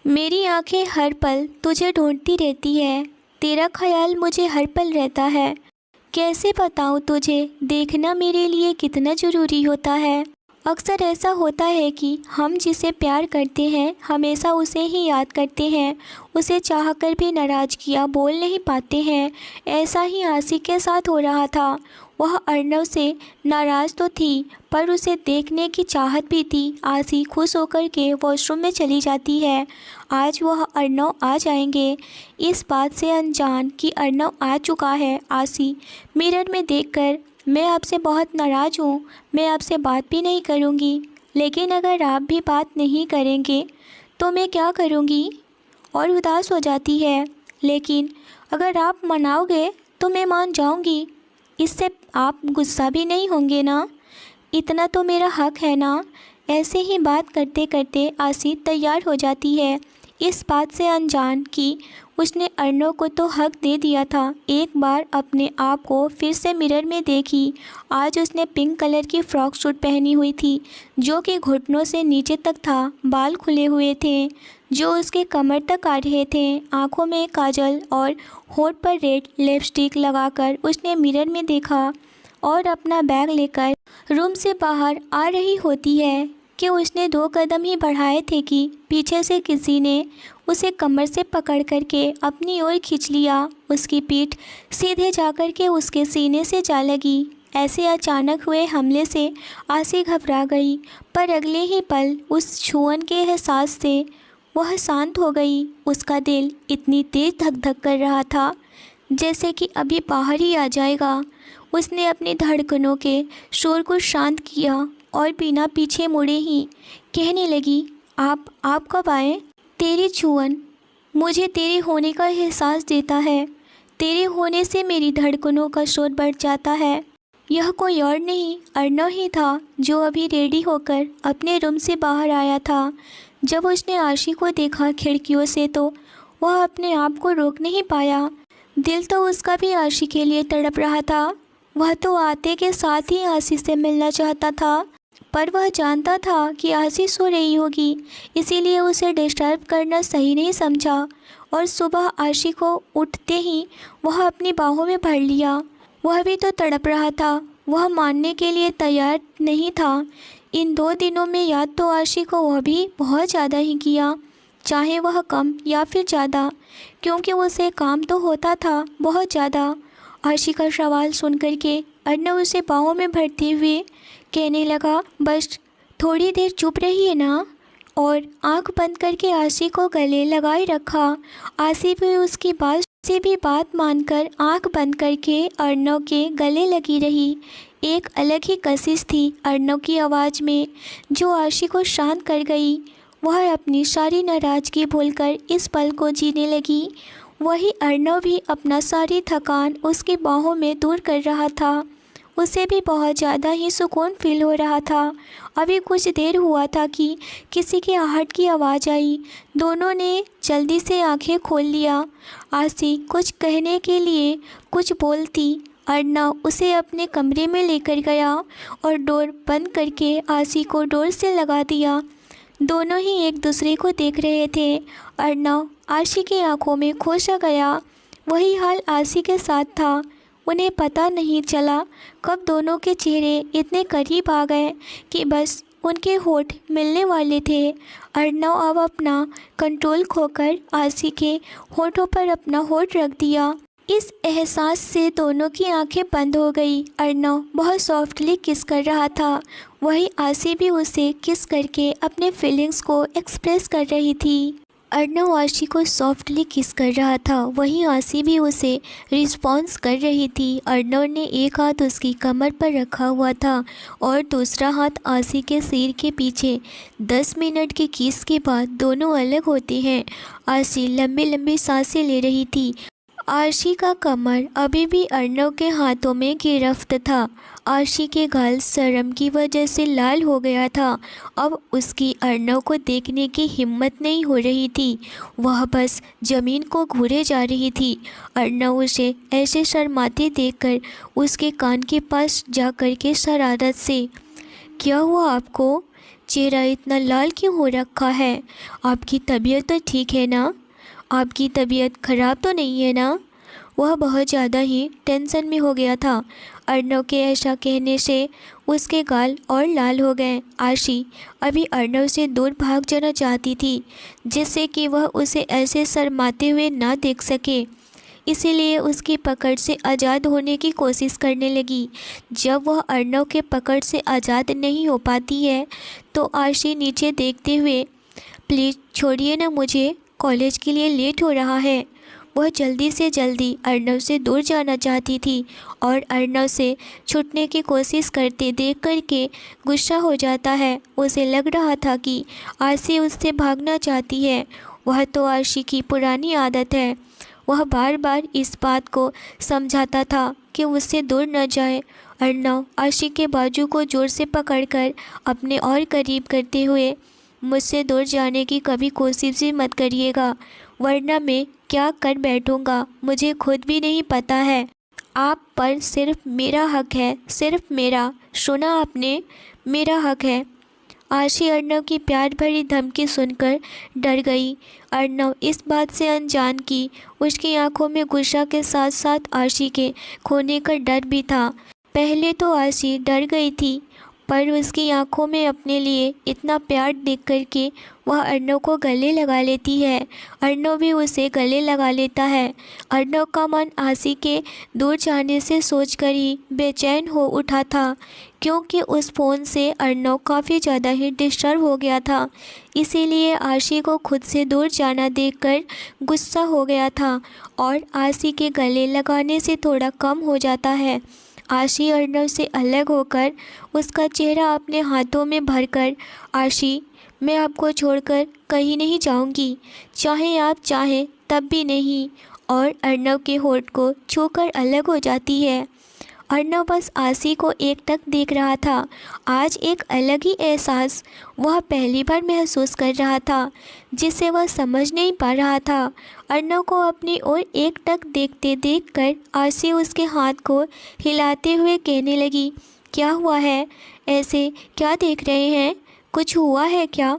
मेरी आंखें हर पल तुझे ढूंढती रहती है, तेरा ख्याल मुझे हर पल रहता है। कैसे बताऊँ तुझे, देखना मेरे लिए कितना ज़रूरी होता है। अक्सर ऐसा होता है कि हम जिसे प्यार करते हैं हमेशा उसे ही याद करते हैं, उसे चाहकर भी नाराज़ किया बोल नहीं पाते हैं। ऐसा ही आसी के साथ हो रहा था। वह अर्नव से नाराज़ तो थी, पर उसे देखने की चाहत भी थी। आसी खुश होकर के वॉशरूम में चली जाती है। आज वह अर्नव आ जाएंगे, इस बात से अनजान कि अर्नव आ चुका है। आसी मिरर में देखकर, मैं आपसे बहुत नाराज़ हूँ, मैं आपसे बात भी नहीं करूँगी, लेकिन अगर आप भी बात नहीं करेंगे तो मैं क्या करूँगी। और उदास हो जाती है, लेकिन अगर आप मनाओगे तो मैं मान जाऊँगी, इससे आप गुस्सा भी नहीं होंगे ना, इतना तो मेरा हक है ना। ऐसे ही बात करते करते आसी तैयार हो जाती है, इस बात से अनजान कि उसने अर्नव को तो हक दे दिया था। एक बार अपने आप को फिर से मिरर में देखी। आज उसने पिंक कलर की फ्रॉक सूट पहनी हुई थी, जो कि घुटनों से नीचे तक था। बाल खुले हुए थे जो उसके कमर तक आ रहे थे। आँखों में काजल और होठ पर रेड लिपस्टिक लगाकर उसने मिरर में देखा और अपना बैग लेकर रूम से बाहर आ रही होती है कि उसने 2 कदम ही बढ़ाए थे कि पीछे से किसी ने उसे कमर से पकड़ करके अपनी ओर खींच लिया। उसकी पीठ सीधे जाकर के उसके सीने से जा लगी। ऐसे अचानक हुए हमले से आसी घबरा गई, पर अगले ही पल उस छुअन के एहसास से वह शांत हो गई। उसका दिल इतनी तेज धक धक कर रहा था जैसे कि अभी बाहर ही आ जाएगा। उसने अपनी धड़कनों के शोर को शांत किया और बिना पीछे मुड़े ही कहने लगी, आप कब आए। तेरी छुअन मुझे तेरे होने का एहसास देता है। तेरे होने से मेरी धड़कनों का शोर बढ़ जाता है। यह कोई और नहीं, अर्नव ही था, जो अभी रेडी होकर अपने रूम से बाहर आया था। जब उसने आशी को देखा खिड़कियों से तो वह अपने आप को रोक नहीं पाया। दिल तो उसका भी आशी के लिए तड़प रहा था। वह तो आते के साथ ही आशी से मिलना चाहता था, पर वह जानता था कि आशी सो रही होगी, इसीलिए उसे डिस्टर्ब करना सही नहीं समझा। और सुबह आशी को उठते ही वह अपनी बाहों में भर लिया। वह भी तो तड़प रहा था, वह मानने के लिए तैयार नहीं था। इन 2 दिनों में याद तो आशी को वह भी बहुत ज़्यादा ही किया, चाहे वह कम या फिर ज़्यादा, क्योंकि उसे काम तो होता था बहुत ज़्यादा। आशी का सवाल सुन कर के अर्नव उसे बाहों में भरते हुए कहने लगा, बस थोड़ी देर चुप रहिए ना। और आंख बंद करके आशी को गले लगाए रखा। आशी भी उसकी बात से भी बात मानकर आंख बंद करके अर्नव के गले लगी रही। एक अलग ही कशिश थी अर्नव की आवाज़ में, जो आशी को शांत कर गई। वह अपनी सारी नाराज़गी भूलकर इस पल को जीने लगी। वही अर्नव भी अपना सारी थकान उसकी बाहों में दूर कर रहा था। उसे भी बहुत ज़्यादा ही सुकून फील हो रहा था। अभी कुछ देर हुआ था कि किसी के आहट की आवाज़ आई। दोनों ने जल्दी से आंखें खोल लिया। आशी कुछ कहने के लिए कुछ बोलती, अर्नव उसे अपने कमरे में लेकर गया और डोर बंद करके आशी को डोर से लगा दिया। दोनों ही एक दूसरे को देख रहे थे। अर्नव आशी की आंखों में खो सा गया। वही हाल आशी के साथ था। उन्हें पता नहीं चला कब दोनों के चेहरे इतने करीब आ गए कि बस उनके होठ मिलने वाले थे। अर्नव अब अपना कंट्रोल खोकर आशी के होठों पर अपना होठ रख दिया। इस एहसास से दोनों की आंखें बंद हो गई। अर्नव बहुत सॉफ्टली किस कर रहा था, वही आशी भी उसे किस करके अपने फीलिंग्स को एक्सप्रेस कर रही थी। अर्नव आशी को सॉफ्टली किस कर रहा था, वहीं आशी भी उसे रिस्पॉन्स कर रही थी। अर्नव ने एक हाथ उसकी कमर पर रखा हुआ था और दूसरा हाथ आशी के सिर के पीछे। 10 मिनट के किस के बाद दोनों अलग होते हैं। आशी लंबी लंबी सांसें ले रही थी। आशी का कमर अभी भी अर्नव के हाथों में गिरफ्त था। आशी के गाल शर्म की वजह से लाल हो गया था। अब उसकी अर्नव को देखने की हिम्मत नहीं हो रही थी। वह बस ज़मीन को घूरे जा रही थी। अर्नव उसे ऐसे शर्माते देखकर उसके कान के पास जा कर के शरारत से, क्या हुआ आपको? चेहरा इतना लाल क्यों हो रखा है? आपकी तबीयत तो ठीक है ना? आपकी तबीयत ख़राब तो नहीं है ना? वह बहुत ज़्यादा ही टेंशन में हो गया था। अर्नव के ऐसा कहने से उसके गाल और लाल हो गए। आशी अभी अर्नव से दूर भाग जाना चाहती थी, जिससे कि वह उसे ऐसे शर्माते हुए ना देख सके। इसीलिए उसकी पकड़ से आज़ाद होने की कोशिश करने लगी। जब वह अर्नव के पकड़ से आज़ाद नहीं हो पाती है तो आशी नीचे देखते हुए, प्लीज़ छोड़िए ना मुझे, कॉलेज के लिए लेट हो रहा है। वह जल्दी से जल्दी अर्नव से दूर जाना चाहती थी और अर्नव से छूटने की कोशिश करते देख कर के गुस्सा हो जाता है। उसे लग रहा था कि आशी उससे भागना चाहती है। वह तो आशी की पुरानी आदत है। वह बार बार इस बात को समझाता था कि उससे दूर न जाए। अर्नव आशी के बाजू को ज़ोर से पकड़कर अपने और करीब करते हुए, मुझसे दूर जाने की कभी कोशिश भी मत करिएगा, वरना मैं क्या कर बैठूंगा मुझे खुद भी नहीं पता है। आप पर सिर्फ मेरा हक है, सिर्फ मेरा। सुना आपने? मेरा हक है। आशी अर्नव की प्यार भरी धमकी सुनकर डर गई। अर्नव इस बात से अनजान कि उसकी आंखों में गुस्सा के साथ साथ आशी के खोने का डर भी था। पहले तो आशी डर गई थी, पर उसकी आंखों में अपने लिए इतना प्यार देख कर के वह अर्नव को गले लगा लेती है। अर्नव भी उसे गले लगा लेता है। अर्नव का मन आशी के दूर जाने से सोचकर ही बेचैन हो उठा था, क्योंकि उस फ़ोन से अर्नव काफ़ी ज़्यादा ही डिस्टर्ब हो गया था। इसीलिए आशी को खुद से दूर जाना देखकर गुस्सा हो गया था और आशी के गले लगाने से थोड़ा कम हो जाता है। आशी अर्नव से अलग होकर उसका चेहरा अपने हाथों में भरकर, आशी मैं आपको छोड़कर कहीं नहीं जाऊंगी, चाहे आप चाहें तब भी नहीं, और अर्नव के होठ को छूकर अलग हो जाती है। अर्नव बस आशी को एकटक देख रहा था। आज एक अलग ही एहसास वह पहली बार महसूस कर रहा था, जिसे वह समझ नहीं पा रहा था। अर्नव को अपनी ओर एकटक देखते देखकर आशी उसके हाथ को हिलाते हुए कहने लगी, क्या हुआ है? ऐसे क्या देख रहे हैं? कुछ हुआ है क्या?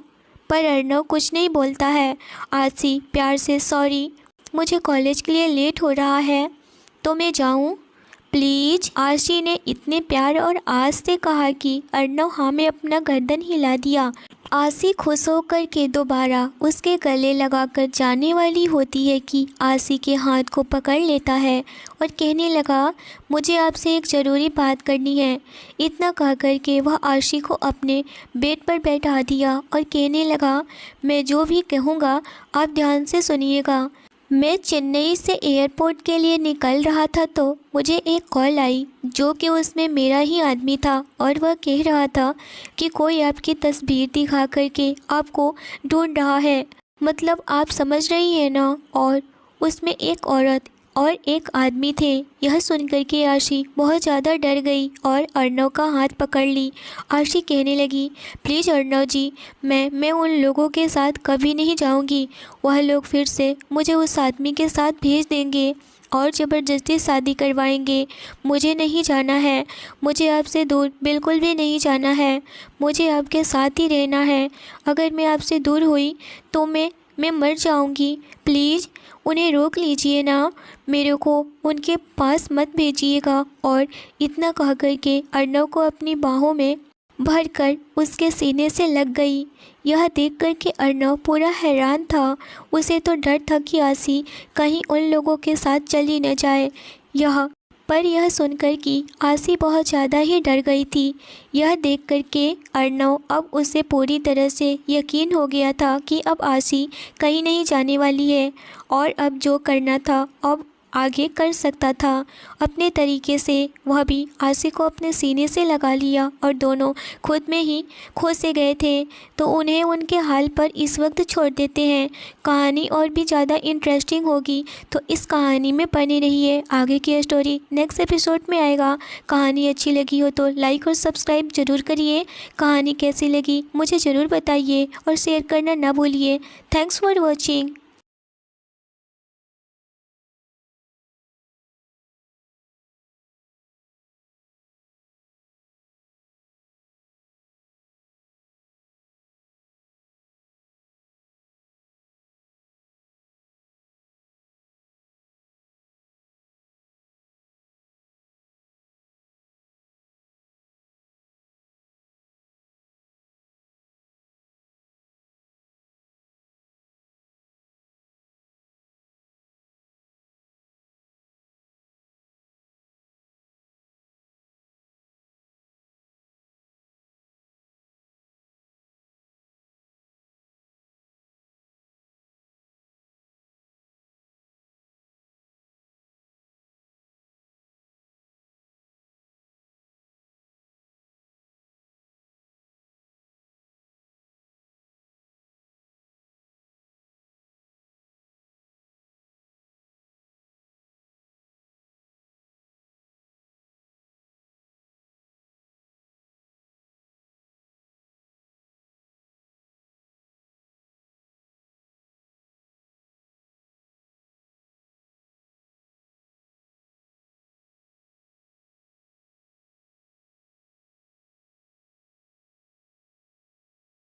पर अर्नव कुछ नहीं बोलता है। आशी प्यार से, सॉरी, मुझे कॉलेज के लिए लेट हो रहा है, तो मैं जाऊँ प्लीज़? आशी ने इतने प्यार और आस से कहा कि अर्नव हाँ में अपना गर्दन हिला दिया। आशी खुश होकर के दोबारा उसके गले लगाकर जाने वाली होती है कि आशी के हाथ को पकड़ लेता है और कहने लगा, मुझे आपसे एक ज़रूरी बात करनी है। इतना कह कर के वह आशी को अपने बेड पर बैठा दिया और कहने लगा, मैं जो भी कहूँगा आप ध्यान से सुनिएगा। मैं चेन्नई से एयरपोर्ट के लिए निकल रहा था तो मुझे एक कॉल आई, जो कि उसमें मेरा ही आदमी था और वह कह रहा था कि कोई आपकी तस्वीर दिखा करके आपको ढूंढ रहा है। मतलब आप समझ रही हैं ना? और उसमें एक औरत और एक आदमी थे। यह सुनकर के आशी बहुत ज़्यादा डर गई और अर्नव का हाथ पकड़ ली। आशी कहने लगी, प्लीज़ अर्नव जी, मैं उन लोगों के साथ कभी नहीं जाऊंगी। वह लोग फिर से मुझे उस आदमी के साथ भेज देंगे और ज़बरदस्ती शादी करवाएंगे। मुझे नहीं जाना है, मुझे आपसे दूर बिल्कुल भी नहीं जाना है, मुझे आपके साथ ही रहना है। अगर मैं आपसे दूर हुई तो मैं मर जाऊंगी। प्लीज़ उन्हें रोक लीजिए ना, मेरे को उनके पास मत भेजिएगा। और इतना कह कर के अर्नव को अपनी बाहों में भरकर उसके सीने से लग गई। यह देख कर के अर्नव पूरा हैरान था। उसे तो डर था कि आसी कहीं उन लोगों के साथ चली न जाए। यह सुनकर कि आसी बहुत ज़्यादा ही डर गई थी। यह देख कर के अर्नव अब उसे पूरी तरह से यकीन हो गया था कि अब आसी कहीं नहीं जाने वाली है और अब जो करना था अब आगे कर सकता था अपने तरीके से। वह भी आसी को अपने सीने से लगा लिया और दोनों खुद में ही खो से गए थे। तो उन्हें उनके हाल पर इस वक्त छोड़ देते हैं। कहानी और भी ज़्यादा इंटरेस्टिंग होगी तो इस कहानी में बने रहिए। आगे की स्टोरी नेक्स्ट एपिसोड में आएगा। कहानी अच्छी लगी हो तो लाइक और सब्सक्राइब ज़रूर करिए। कहानी कैसी लगी मुझे ज़रूर बताइए और शेयर करना ना भूलिए। Thanks for watching.